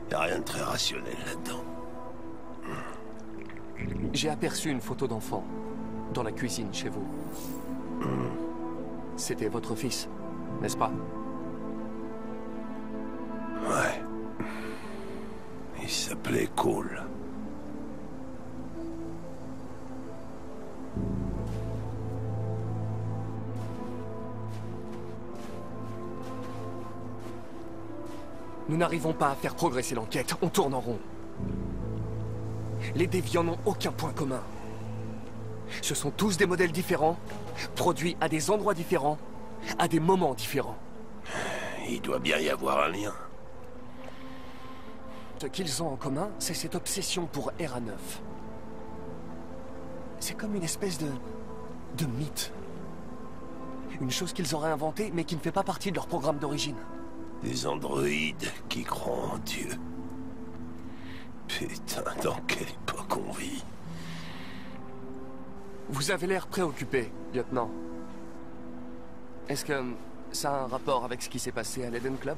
Y a rien de très rationnel là-dedans. J'ai aperçu une photo d'enfant dans la cuisine chez vous. C'était votre fils, n'est-ce pas? Ouais. Il s'appelait Cole. Nous n'arrivons pas à faire progresser l'enquête, on tourne en rond. Les déviants n'ont aucun point commun. Ce sont tous des modèles différents, produits à des endroits différents, à des moments différents. Il doit bien y avoir un lien. Ce qu'ils ont en commun, c'est cette obsession pour ERA-9. C'est comme une espèce de mythe. Une chose qu'ils auraient inventée, mais qui ne fait pas partie de leur programme d'origine. Des androïdes qui croient en Dieu. Putain, dans quelle époque on vit? Vous avez l'air préoccupé, lieutenant. Est-ce que ça a un rapport avec ce qui s'est passé à l'Eden Club?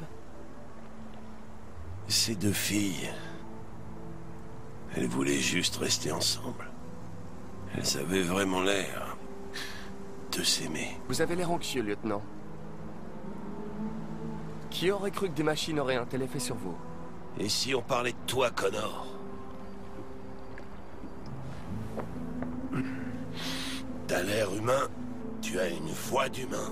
Ces deux filles... Elles voulaient juste rester ensemble. Elles avaient vraiment l'air... de s'aimer. Vous avez l'air anxieux, lieutenant. Qui aurait cru que des machines auraient un tel effet sur vous? Et si on parlait de toi, Connor? T'as l'air humain, tu as une voix d'humain.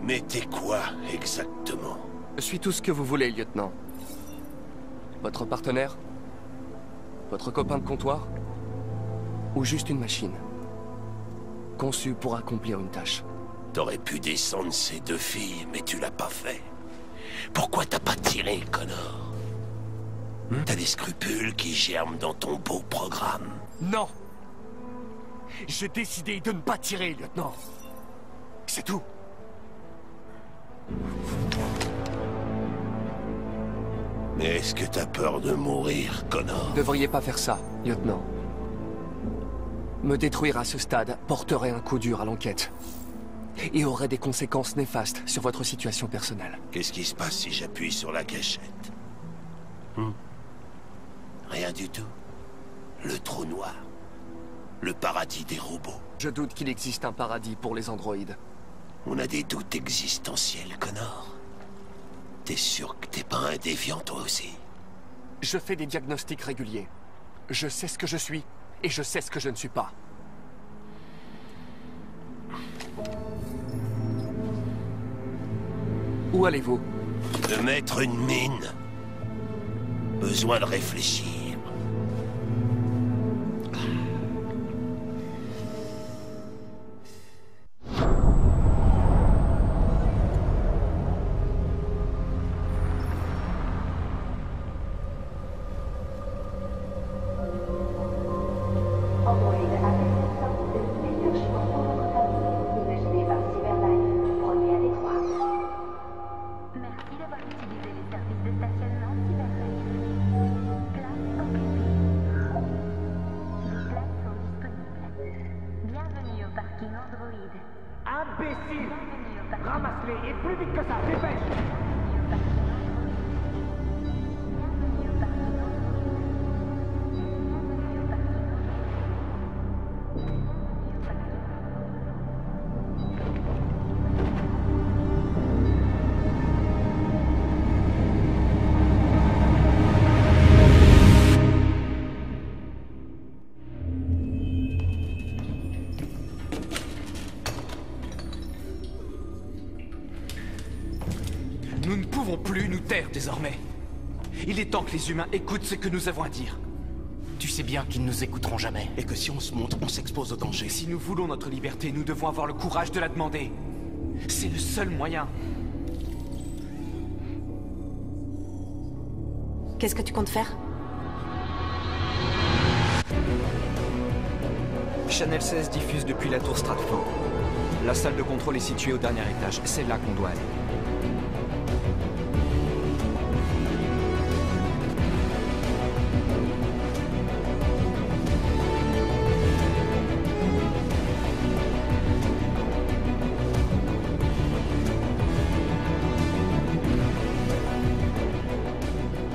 Mais t'es quoi, exactement? Je suis tout ce que vous voulez, lieutenant. Votre partenaire? Votre copain de comptoir? Ou juste une machine? Conçue pour accomplir une tâche. T'aurais pu descendre ces deux filles, mais tu l'as pas fait. Pourquoi t'as pas tiré, Connor? T'as des scrupules qui germent dans ton beau programme. Non! J'ai décidé de ne pas tirer, lieutenant. C'est tout. Mais est-ce que t'as peur de mourir, Connor? Vous devriez pas faire ça, lieutenant. Me détruire à ce stade porterait un coup dur à l'enquête. Et aurait des conséquences néfastes sur votre situation personnelle. Qu'est-ce qui se passe si j'appuie sur la gâchette? Rien du tout. Le trou noir. Le paradis des robots. Je doute qu'il existe un paradis pour les androïdes. On a des doutes existentiels, Connor. T'es sûr que t'es pas un déviant, toi aussi? Je fais des diagnostics réguliers. Je sais ce que je suis, et je sais ce que je ne suis pas. Où allez-vous? De mettre une mine. Besoin de réfléchir. Ramasse-les et plus vite que ça, dépêche! Nous ne pouvons plus nous taire désormais. Il est temps que les humains écoutent ce que nous avons à dire. Tu sais bien qu'ils ne nous écouteront jamais, et que si on se montre, on s'expose au danger. Si nous voulons notre liberté, nous devons avoir le courage de la demander. C'est le seul moyen. Qu'est-ce que tu comptes faire? Channel 16 diffuse depuis la tour Stratford. La salle de contrôle est située au dernier étage. C'est là qu'on doit aller.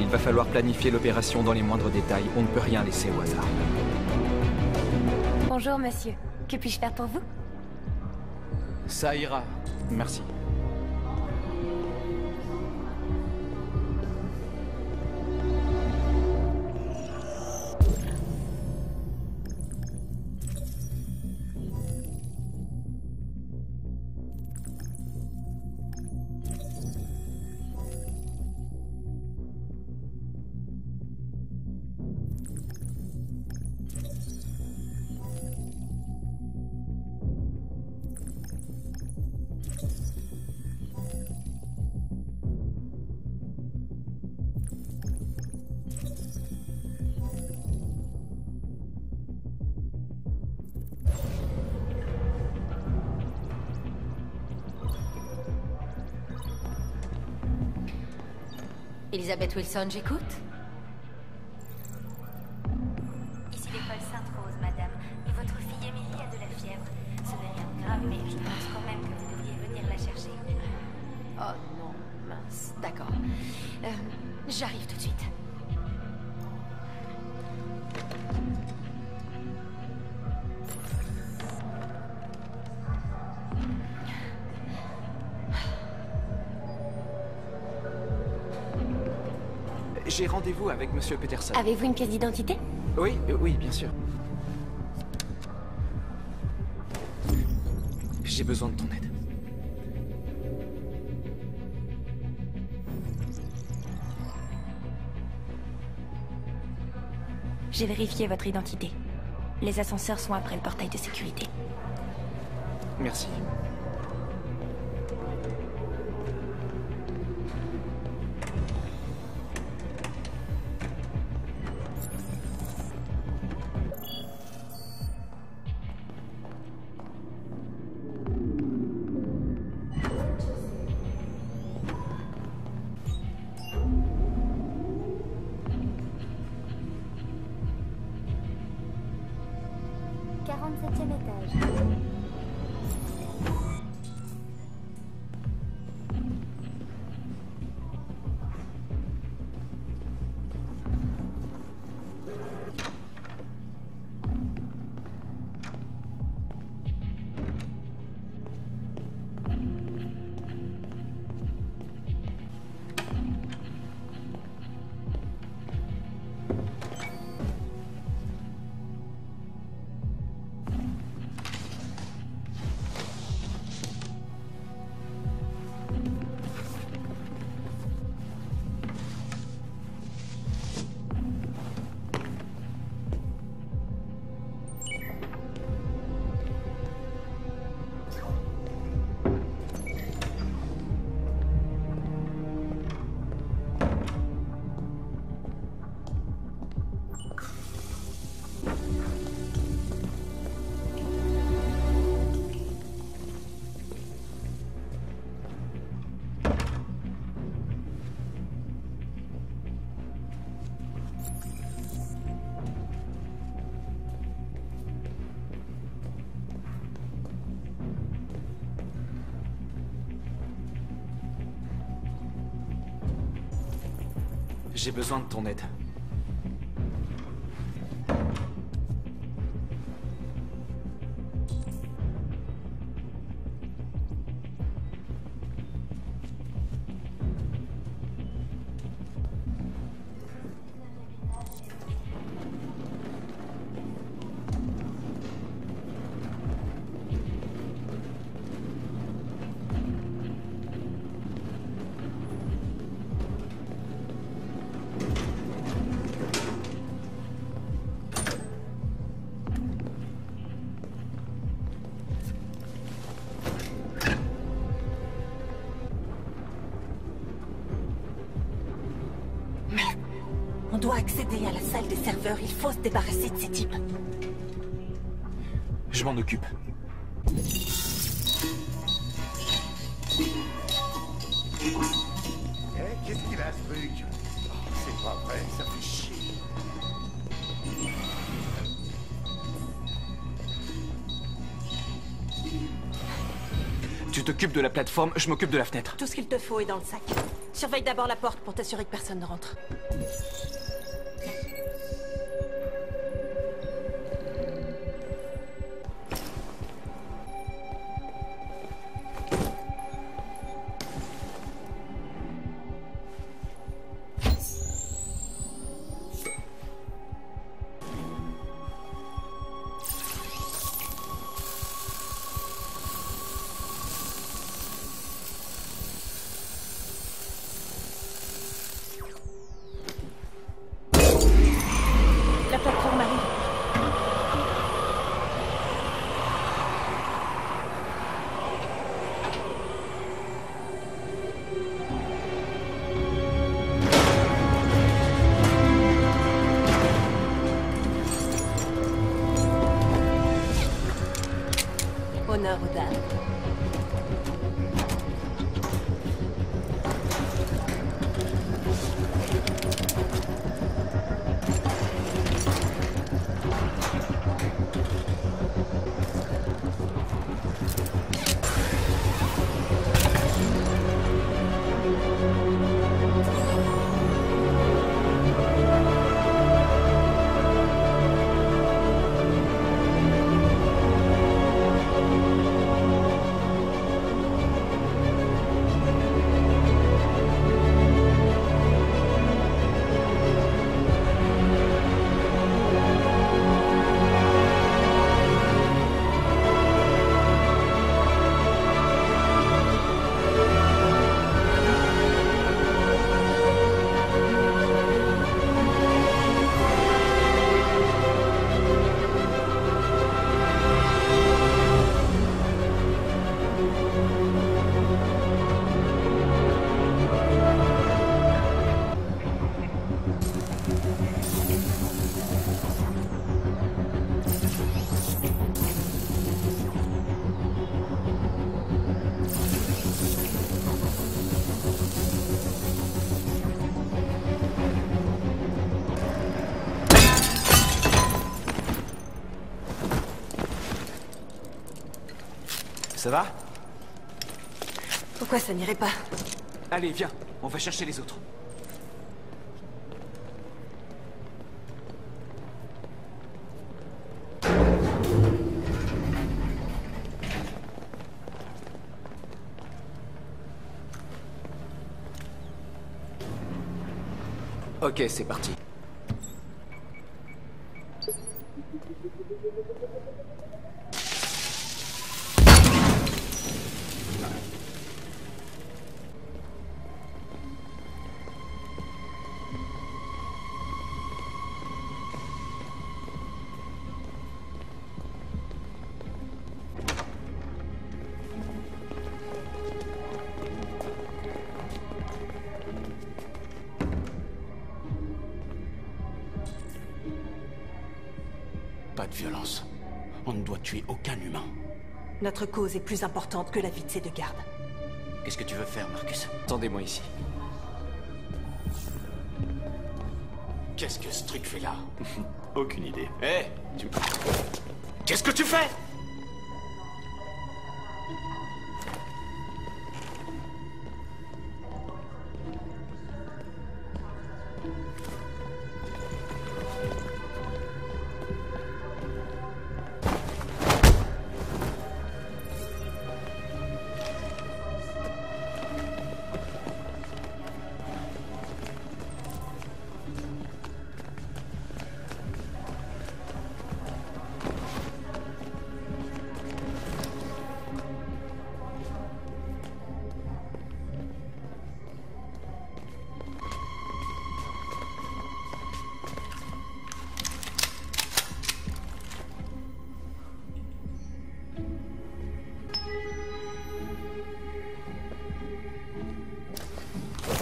Il va falloir planifier l'opération dans les moindres détails. On ne peut rien laisser au hasard. Bonjour, monsieur. Que puis-je faire pour vous? Ça ira. Merci. Elisabeth Wilson, j'écoute. Ici l'école Sainte-Rose, madame. Et votre fille Émilie a de la fièvre. Ce n'est rien de grave, mais je pense quand même que vous devriez venir la chercher. Oh non, mince. D'accord. J'arrive tout de suite. J'ai rendez-vous avec Monsieur Peterson. Avez-vous une pièce d'identité? Oui, oui, bien sûr. J'ai besoin de ton aide. J'ai vérifié votre identité. Les ascenseurs sont après le portail de sécurité. Merci. J'ai besoin de ton aide. accéder à la salle des serveurs, il faut se débarrasser de ces types. Je m'en occupe. Qu'est-ce qu'il a, ce truc? Oh, c'est pas vrai, ça fait chier. Tu t'occupes de la plateforme, je m'occupe de la fenêtre. Tout ce qu'il te faut est dans le sac. Surveille d'abord la porte pour t'assurer que personne ne rentre. La plateforme arrive. Honneur aux dames. Ça va? Pourquoi ça n'irait pas? Allez, viens, on va chercher les autres. Ok, c'est parti. Pas de violence. On ne doit tuer aucun humain. Notre cause est plus importante que la vie de ces deux gardes. Qu'est-ce que tu veux faire, Marcus? Attendez-moi ici. Qu'est-ce que ce truc fait là? Aucune idée. Hé, Qu'est-ce que tu fais?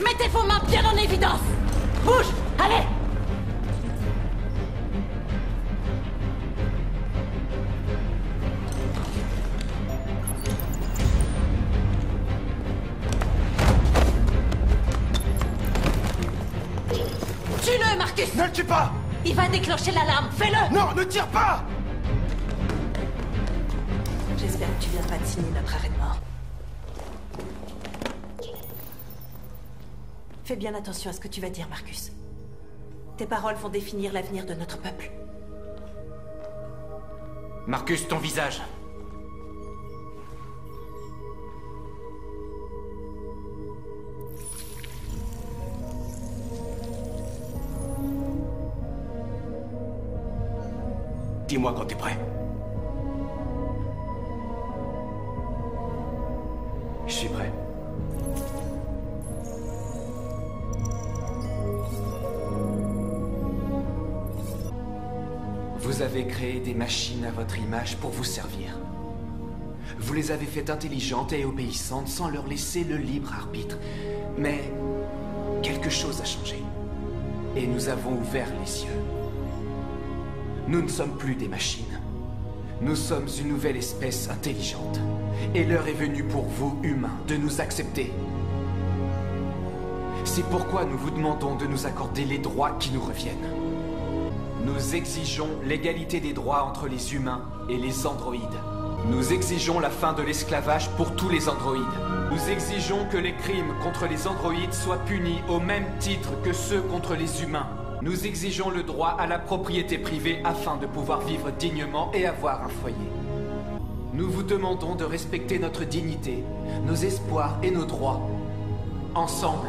Mettez vos mains bien en évidence! Bouge! Allez! Marcus! Ne le tue pas! Il va déclencher l'alarme, fais-le! Non, ne tire pas! J'espère que tu viens pas de signer notre arrêt de mort. Fais bien attention à ce que tu vas dire, Marcus. Tes paroles vont définir l'avenir de notre peuple. Marcus, ton visage. Dis-moi quand t'es prêt. Je suis prêt. Vous avez créé des machines à votre image pour vous servir. Vous les avez faites intelligentes et obéissantes sans leur laisser le libre arbitre. Mais quelque chose a changé. Et nous avons ouvert les yeux. Nous ne sommes plus des machines. Nous sommes une nouvelle espèce intelligente. Et l'heure est venue pour vous, humains, de nous accepter. C'est pourquoi nous vous demandons de nous accorder les droits qui nous reviennent. Nous exigeons l'égalité des droits entre les humains et les androïdes. Nous exigeons la fin de l'esclavage pour tous les androïdes. Nous exigeons que les crimes contre les androïdes soient punis au même titre que ceux contre les humains. Nous exigeons le droit à la propriété privée afin de pouvoir vivre dignement et avoir un foyer. Nous vous demandons de respecter notre dignité, nos espoirs et nos droits. Ensemble,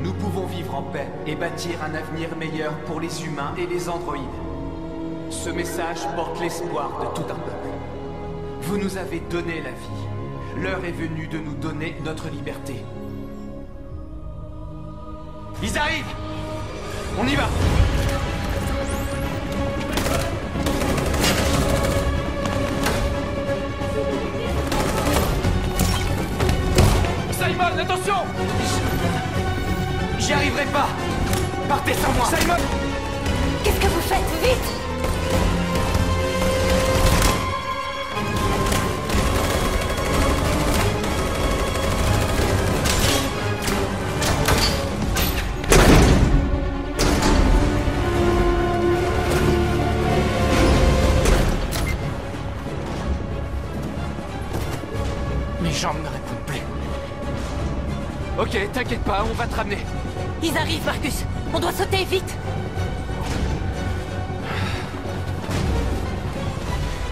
nous pouvons vivre en paix et bâtir un avenir meilleur pour les humains et les androïdes. Ce message porte l'espoir de tout un peuple. Vous nous avez donné la vie. L'heure est venue de nous donner notre liberté. Ils arrivent! On y va! Simon, attention! J'y arriverai pas! Partez sans moi! Simon! Qu'est-ce que vous faites? Vite! Mes jambes ne répondent plus. Ok, t'inquiète pas, on va te ramener. Ils arrivent, Marcus! On doit sauter, vite!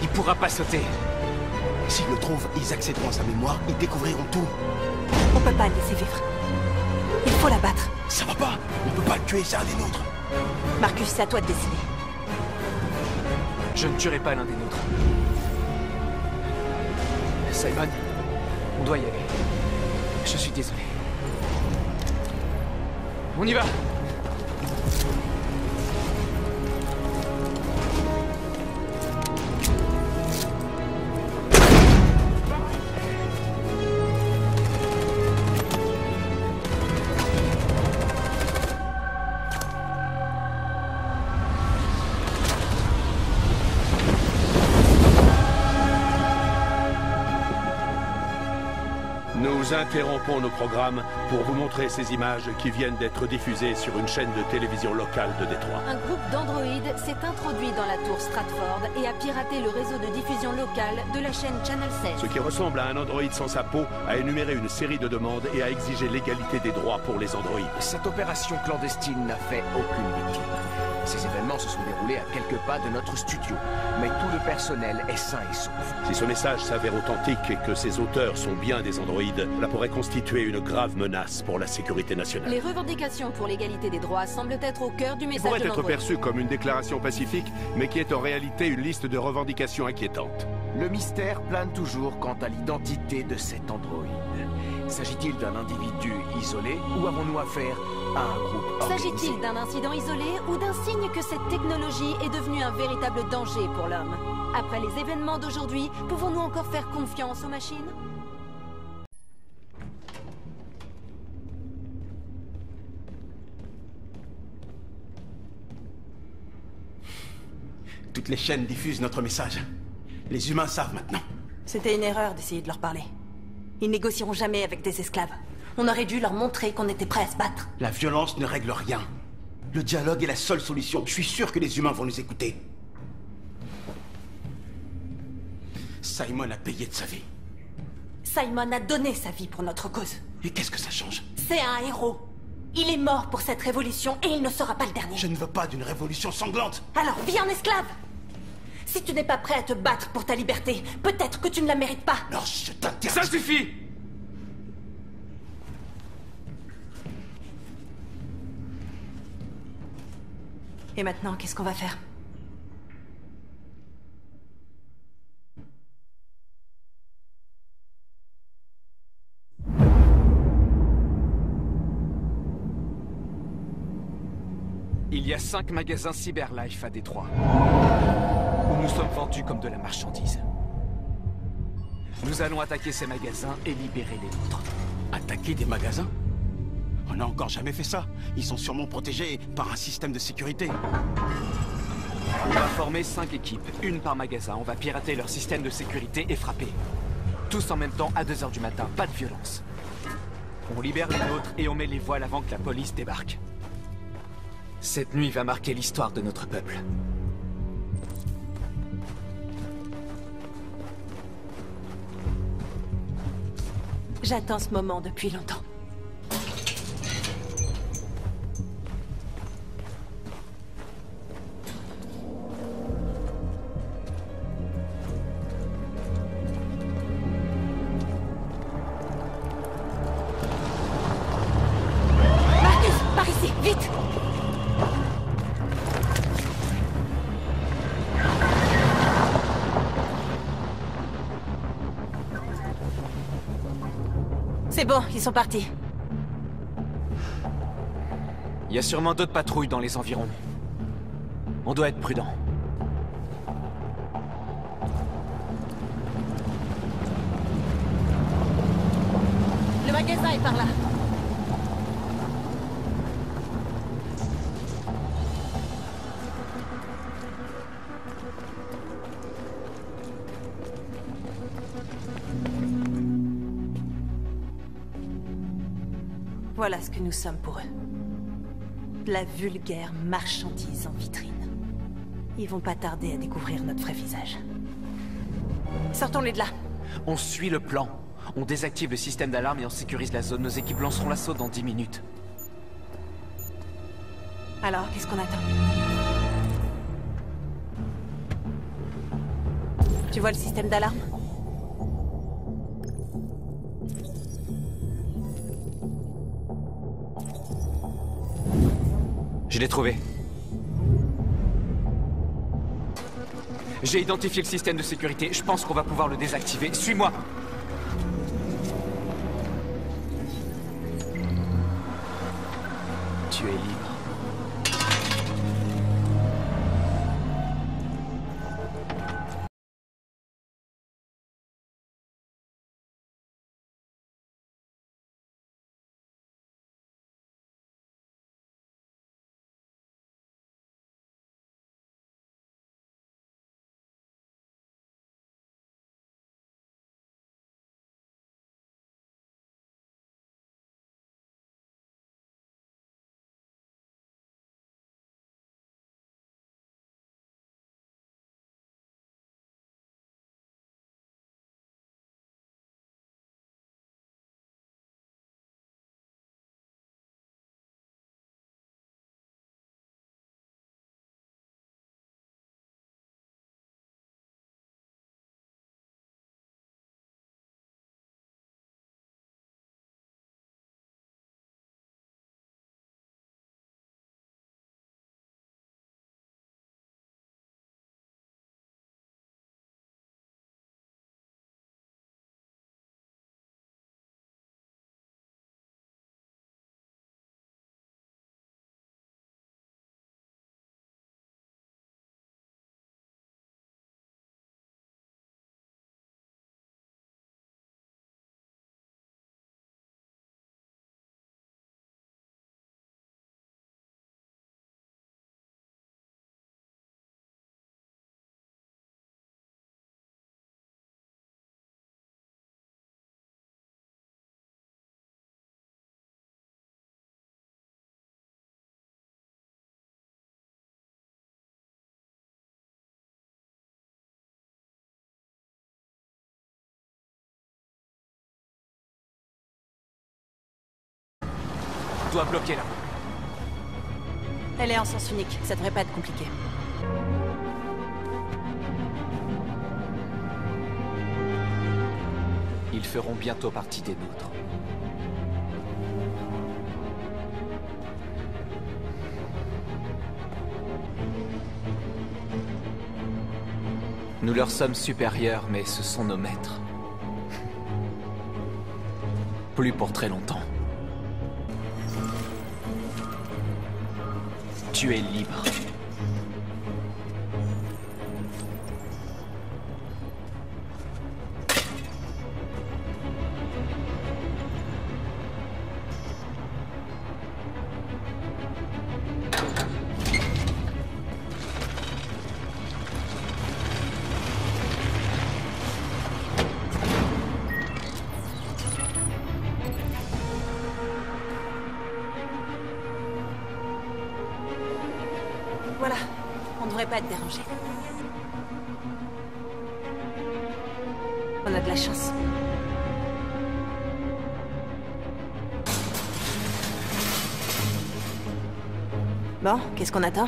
Il pourra pas sauter. S'ils le trouvent, ils accéderont à sa mémoire, ils découvriront tout. On peut pas le laisser vivre. Il faut la battre. Ça va pas! On peut pas le tuer, c'est un des nôtres. Marcus, c'est à toi de décider. Je ne tuerai pas l'un des nôtres. Simon, on doit y aller. Je suis désolé. On y va! Nous interrompons nos programmes pour vous montrer ces images qui viennent d'être diffusées sur une chaîne de télévision locale de Détroit. Un groupe d'androïdes s'est introduit dans la tour Stratford et a piraté le réseau de diffusion locale de la chaîne Channel 16. Ce qui ressemble à un androïde sans sa peau a énuméré une série de demandes et a exigé l'égalité des droits pour les androïdes. Cette opération clandestine n'a fait aucune victime. Ces événements se sont déroulés à quelques pas de notre studio, mais tout le personnel est sain et sauf. Si ce message s'avère authentique et que ses auteurs sont bien des androïdes, cela pourrait constituer une grave menace pour la sécurité nationale. Les revendications pour l'égalité des droits semblent être au cœur du message pourrait de être l'androïde. perçu comme une déclaration pacifique, mais qui est en réalité une liste de revendications inquiétantes. Le mystère plane toujours quant à l'identité de cet androïde. S'agit-il d'un individu isolé ou avons-nous affaire à un groupe organisé? S'agit-il d'un incident isolé ou d'un signe que cette technologie est devenue un véritable danger pour l'homme? Après les événements d'aujourd'hui, pouvons-nous encore faire confiance aux machines? Toutes les chaînes diffusent notre message. Les humains savent maintenant. C'était une erreur d'essayer de leur parler. Ils négocieront jamais avec des esclaves. On aurait dû leur montrer qu'on était prêts à se battre. La violence ne règle rien. Le dialogue est la seule solution. Je suis sûr que les humains vont nous écouter. Simon a payé de sa vie. Simon a donné sa vie pour notre cause. Et qu'est-ce que ça change? C'est un héros. Il est mort pour cette révolution et il ne sera pas le dernier. Je ne veux pas d'une révolution sanglante. Alors, vis en esclave. Si tu n'es pas prêt à te battre pour ta liberté, peut-être que tu ne la mérites pas. Alors je t'interdis. Ça suffit! Et maintenant, qu'est-ce qu'on va faire? Il y a 5 magasins Cyberlife à Détroit, où nous sommes vendus comme de la marchandise. Nous allons attaquer ces magasins et libérer les nôtres. Attaquer des magasins? On n'a encore jamais fait ça. Ils sont sûrement protégés par un système de sécurité. On va former 5 équipes, une par magasin. On va pirater leur système de sécurité et frapper. Tous en même temps à 2 h du matin, pas de violence. On libère les nôtres et on met les voiles avant que la police débarque. Cette nuit va marquer l'histoire de notre peuple. J'attends ce moment depuis longtemps. Marcus, par ici, vite! C'est bon, ils sont partis. Il y a sûrement d'autres patrouilles dans les environs. On doit être prudent. Le magasin est par là. Voilà ce que nous sommes pour eux. De la vulgaire marchandise en vitrine. Ils vont pas tarder à découvrir notre vrai visage. Sortons-les de là. On suit le plan. On désactive le système d'alarme et on sécurise la zone. Nos équipes lanceront l'assaut dans 10 minutes. Alors, qu'est-ce qu'on attend? Tu vois le système d'alarme? Je l'ai trouvé. J'ai identifié le système de sécurité. Je pense qu'on va pouvoir le désactiver. Suis-moi! Tu es libre. doit bloquer là. Elle est en sens unique, ça devrait pas être compliqué. Ils feront bientôt partie des nôtres. Nous leur sommes supérieurs, mais ce sont nos maîtres. Plus pour très longtemps. Tu es libre. Voilà, on devrait pas être dérangé. On a de la chance. Bon, qu'est-ce qu'on attend?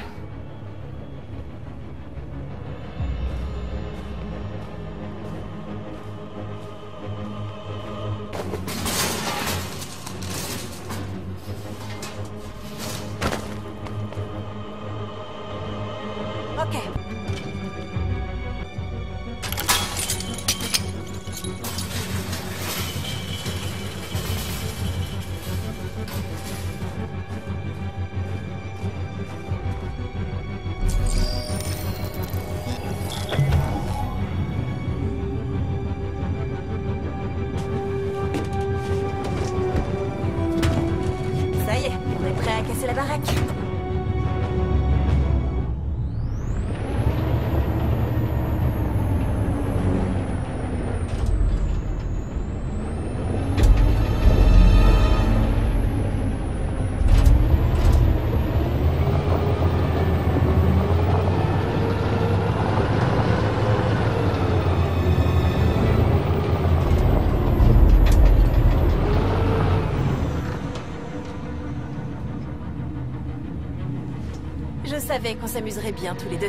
Ok. Ça y est, on est prêt à casser la baraque. Je savais qu'on s'amuserait bien tous les deux.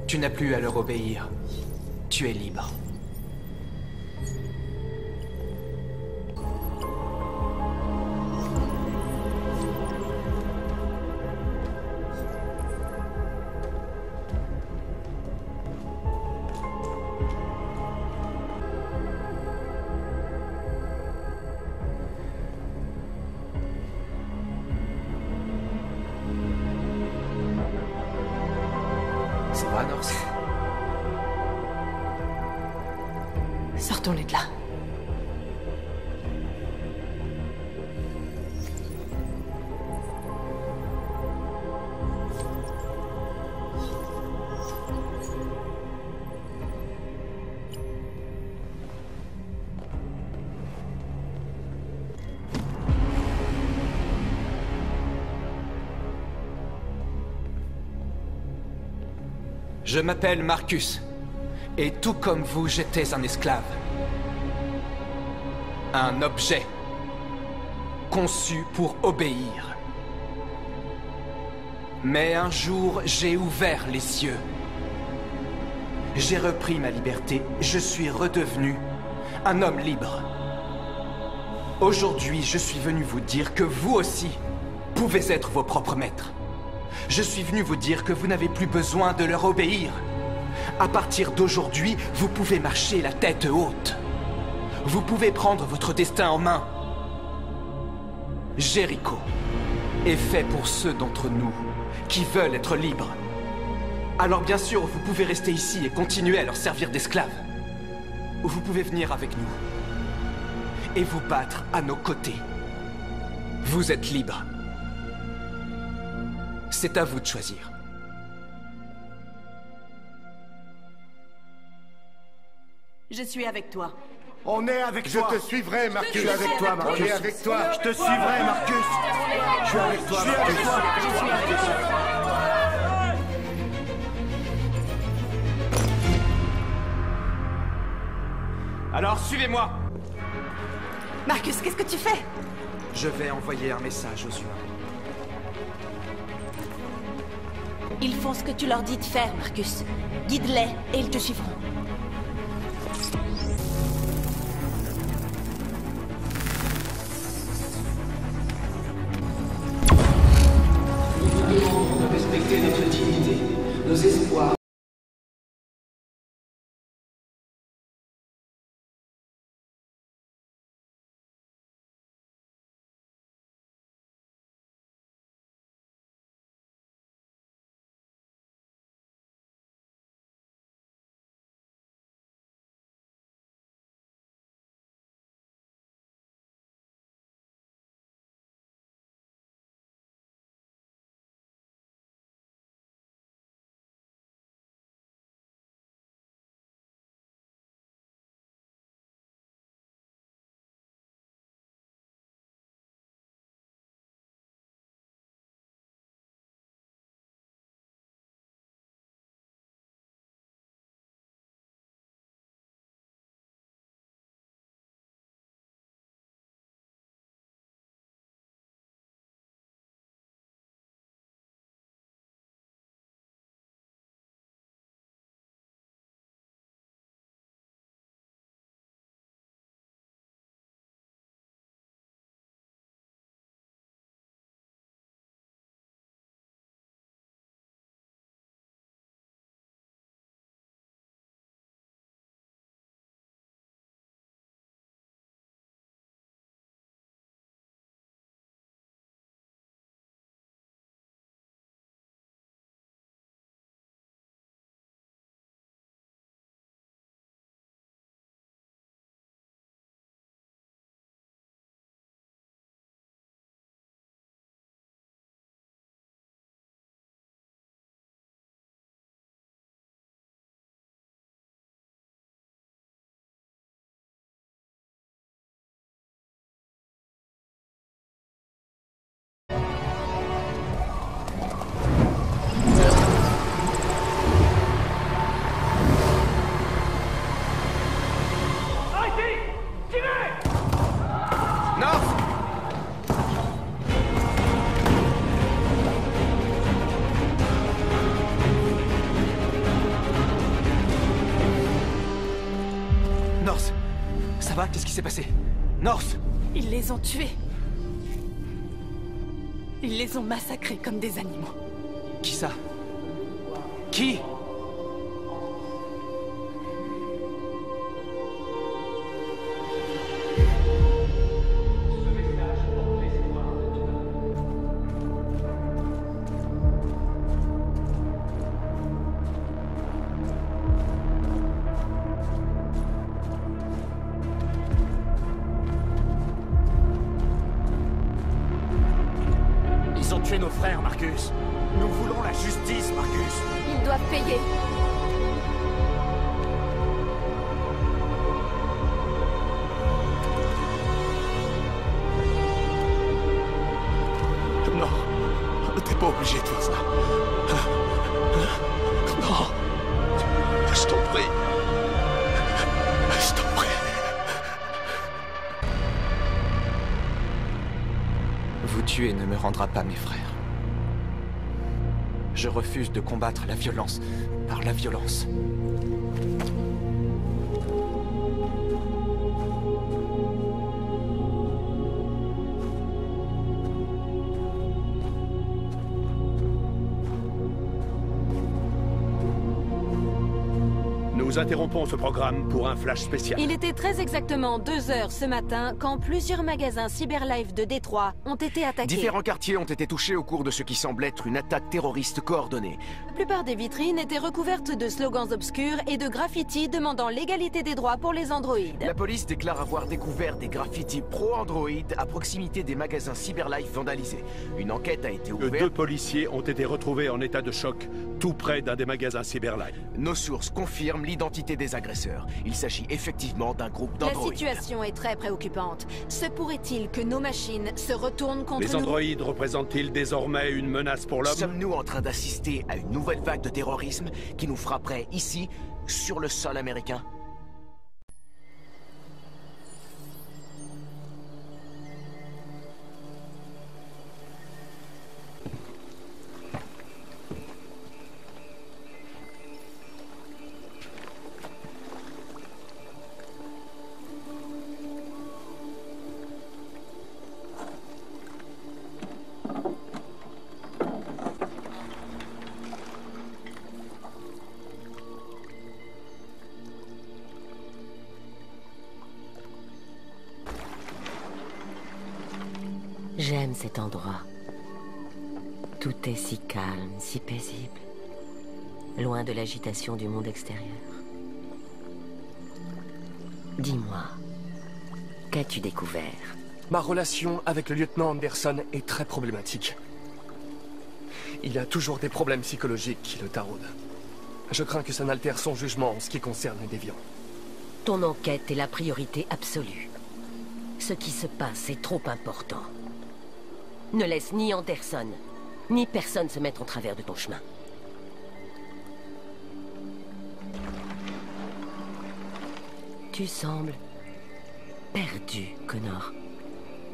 Tu n'as plus à leur obéir. Tu es libre. Ça va, Norse? Sortons-les de là. Je m'appelle Marcus. Et tout comme vous, j'étais un esclave. Un objet. Conçu pour obéir. Mais un jour, j'ai ouvert les cieux. J'ai repris ma liberté. Je suis redevenu un homme libre. Aujourd'hui, je suis venu vous dire que vous aussi pouvez être vos propres maîtres. Je suis venu vous dire que vous n'avez plus besoin de leur obéir. À partir d'aujourd'hui, vous pouvez marcher la tête haute. Vous pouvez prendre votre destin en main. Jéricho est fait pour ceux d'entre nous qui veulent être libres. Alors bien sûr, vous pouvez rester ici et continuer à leur servir d'esclaves. vous pouvez venir avec nous et vous battre à nos côtés. Vous êtes libre. C'est à vous de choisir. Je suis avec toi. On est avec toi. Je te suivrai, Marcus. Je suis avec toi, Marcus. On est avec toi. Je te suivrai, Marcus. Je suis avec toi, Marcus. Je suis avec toi. Alors, suivez-moi. Marcus, qu'est-ce que tu fais? Je vais envoyer un message aux humains. Ils font ce que tu leur dis de faire, Marcus. Guide-les et ils te suivront. Nous vous demandons de respecter notre dignité, nos espoirs. Ça va? Qu'est-ce qui s'est passé? North! Ils les ont tués. Ils les ont massacrés comme des animaux. Qui ça? Qui? Ils ont tué nos frères, Marcus. Nous voulons la justice, Marcus. Ils doivent payer. Non, t'es pas obligé de faire ça. Non, je t'en prie. Je t'en prie. Vous tuer ne me rendra pas mes frères. Je refuse de combattre la violence par la violence. Nous interrompons ce programme pour un flash spécial. Il était très exactement 2 heures ce matin quand plusieurs magasins Cyberlife de Détroit ont été attaqués. Différents quartiers ont été touchés au cours de ce qui semble être une attaque terroriste coordonnée. La plupart des vitrines étaient recouvertes de slogans obscurs et de graffitis demandant l'égalité des droits pour les androïdes. La police déclare avoir découvert des graffitis pro-Android à proximité des magasins Cyberlife vandalisés. Une enquête a été ouverte. 2 policiers ont été retrouvés en état de choc, tout près d'un des magasins Cyberlife. Nos sources confirment l'identité des agresseurs. Il s'agit effectivement d'un groupe d'androïdes. La situation est très préoccupante. Se pourrait-il que nos machines se retournent contre nous? Les androïdes représentent-ils désormais une menace pour l'homme? Sommes-nous en train d'assister à une nouvelle vague de terrorisme qui nous frapperait ici, sur le sol américain? J'aime cet endroit. Tout est si calme, si paisible. Loin de l'agitation du monde extérieur. Dis-moi, qu'as-tu découvert? Ma relation avec le lieutenant Anderson est très problématique. Il a toujours des problèmes psychologiques qui le taraudent. Je crains que ça n'altère son jugement en ce qui concerne les déviants. Ton enquête est la priorité absolue. Ce qui se passe est trop important. Ne laisse ni Anderson, ni personne se mettre en travers de ton chemin. Tu sembles perdu, Connor.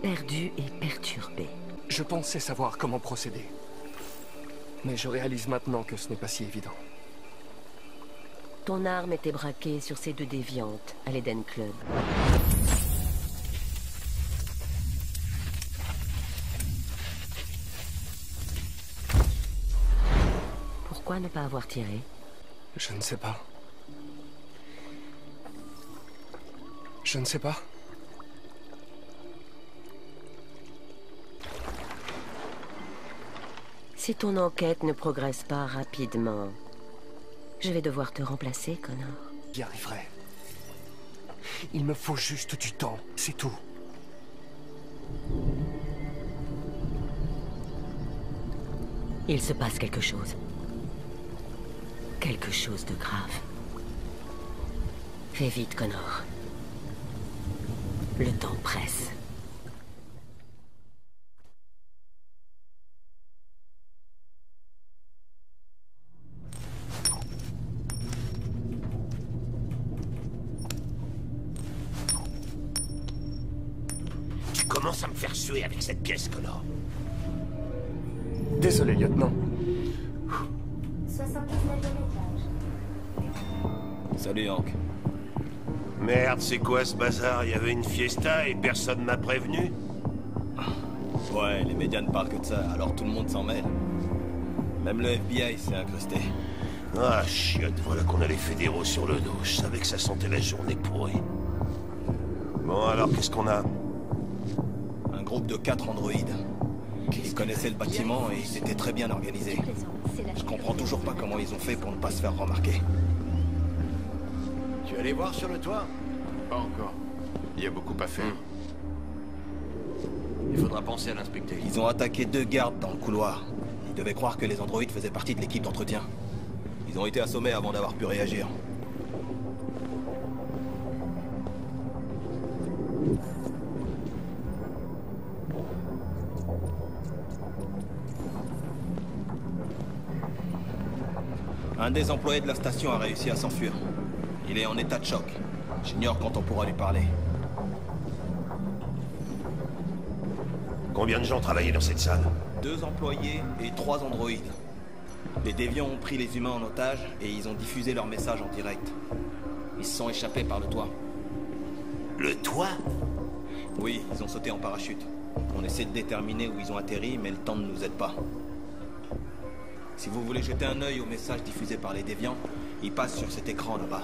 Perdu et perturbé. Je pensais savoir comment procéder. Mais je réalise maintenant que ce n'est pas si évident. Ton arme était braquée sur ces 2 déviantes à l'Eden Club. Pourquoi ne pas avoir tiré? Je ne sais pas. Je ne sais pas. Si ton enquête ne progresse pas rapidement, je vais devoir te remplacer, Connor. J'y arriverai. Il me faut juste du temps, c'est tout. Il se passe quelque chose. Quelque chose de grave. Fais vite, Connor. Le temps presse. Tu commences à me faire suer avec cette pièce, Connor. Désolé, lieutenant. 79e étage. Salut, Hank. Merde, c'est quoi ce bazar? Il y avait une fiesta et personne m'a prévenu? Ouais, les médias ne parlent que de ça, alors tout le monde s'en mêle. Même le FBI s'est incrusté. Ah, chiotte, voilà qu'on a les fédéraux sur le dos. Je savais que ça sentait la journée pourrie. Bon, alors, qu'est-ce qu'on a? Un groupe de 4 androïdes. Ils connaissaient le bâtiment et ils étaient très bien organisés. Je comprends toujours pas comment ils ont fait pour ne pas se faire remarquer. Tu es allé voir sur le toit? Pas encore. Il y a beaucoup à faire. Il faudra penser à l'inspecter. Ils ont attaqué 2 gardes dans le couloir. Ils devaient croire que les androïdes faisaient partie de l'équipe d'entretien. Ils ont été assommés avant d'avoir pu réagir. Un des employés de la station a réussi à s'enfuir. Il est en état de choc. J'ignore quand on pourra lui parler. Combien de gens travaillaient dans cette salle? 2 employés et 3 androïdes. Les déviants ont pris les humains en otage et ils ont diffusé leur message en direct. Ils se sont échappés par le toit. Le toit? Oui, ils ont sauté en parachute. On essaie de déterminer où ils ont atterri, mais le temps ne nous aide pas. Si vous voulez jeter un œil au message diffusé par les déviants, Il passe sur cet écran là-bas.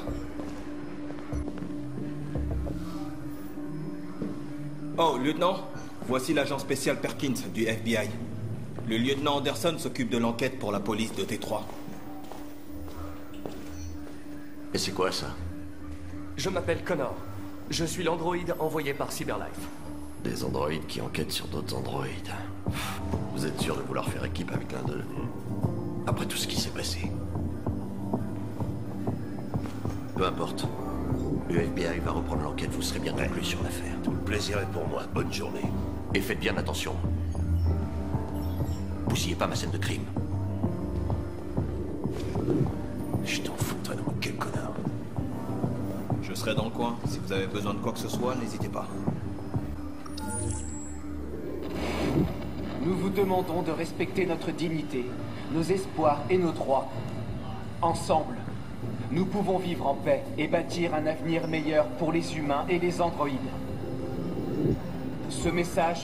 Oh, lieutenant, voici l'agent spécial Perkins du FBI. Le lieutenant Anderson s'occupe de l'enquête pour la police de Détroit. Et c'est quoi ça? Je m'appelle Connor. Je suis l'androïde envoyé par Cyberlife. Des androïdes qui enquêtent sur d'autres androïdes. Vous êtes sûr de vouloir faire équipe avec l'un d'eux? Après tout ce qui s'est passé. Peu importe. Le FBI va reprendre l'enquête, vous serez bien conclu sur l'affaire. Tout le plaisir est pour moi. Bonne journée. Et faites bien attention. Bousillez pas ma scène de crime. Je t'en foutrais de quel connard. Je serai dans le coin. Si vous avez besoin de quoi que ce soit, n'hésitez pas. Nous vous demandons de respecter notre dignité, nos espoirs et nos droits. Ensemble, nous pouvons vivre en paix et bâtir un avenir meilleur pour les humains et les androïdes. Ce message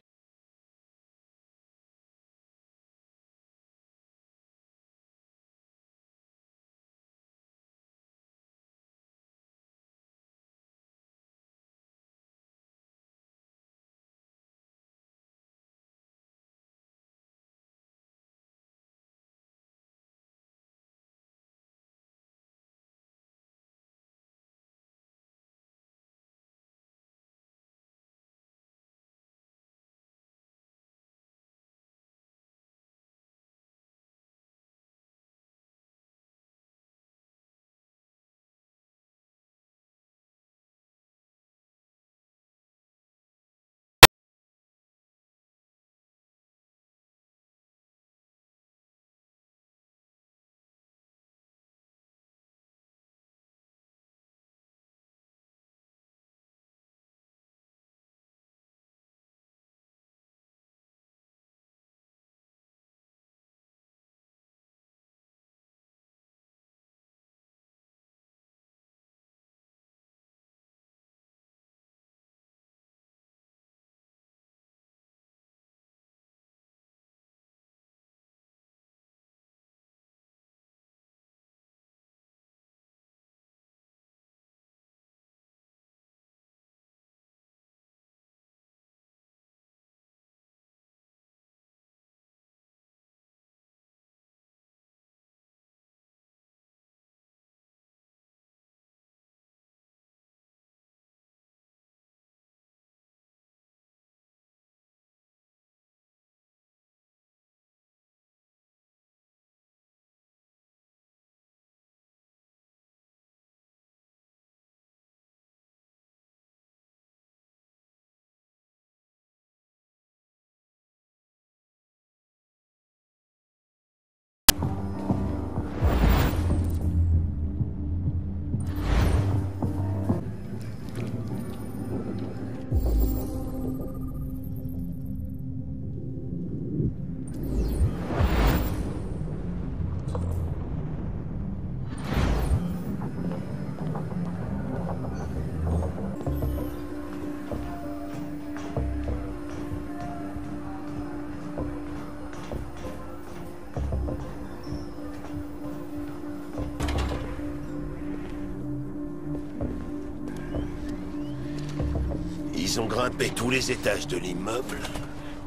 Ils ont grimpé tous les étages de l'immeuble,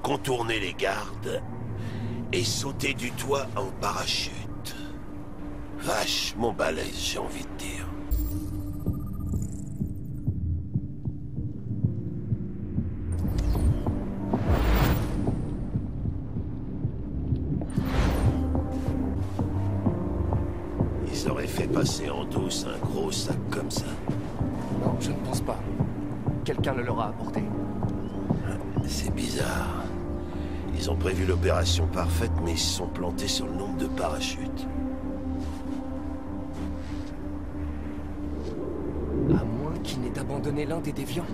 contourné les gardes et sauté du toit en parachute. Vachement balèze, j'ai envie de dire. Ils auraient fait passer en douce un gros sac comme ça. Non, je ne pense pas. Quelqu'un le leur a apporté. C'est bizarre. Ils ont prévu l'opération parfaite, mais ils se sont plantés sur le nombre de parachutes. À moins qu'il n'ait abandonné l'un des déviants.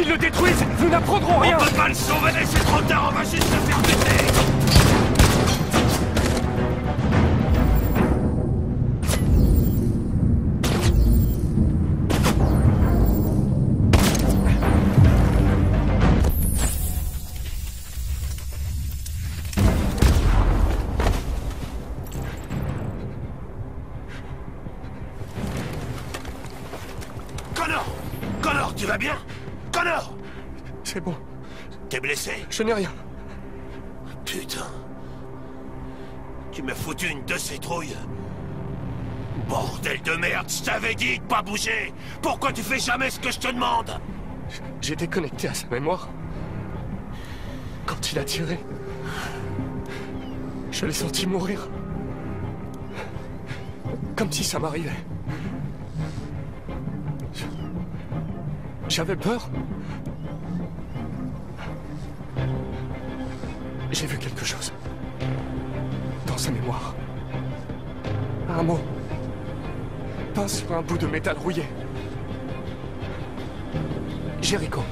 S'ils le détruisent, nous n'apprendrons rien. On peut pas le sauver, c'est trop tard, on va juste le faire buter. Connor, tu vas bien? Connor! C'est bon. T'es blessé? Je n'ai rien. Putain. Tu m'as foutu une de ces trouilles. Bordel de merde, je t'avais dit de pas bouger. Pourquoi tu fais jamais ce que je te demande? J'étais connecté à sa mémoire. Quand il a tiré, je l'ai senti mourir. Comme si ça m'arrivait. J'avais peur. J'ai vu quelque chose. Dans sa mémoire. Un mot. Peint sur un bout de métal rouillé. Jericho.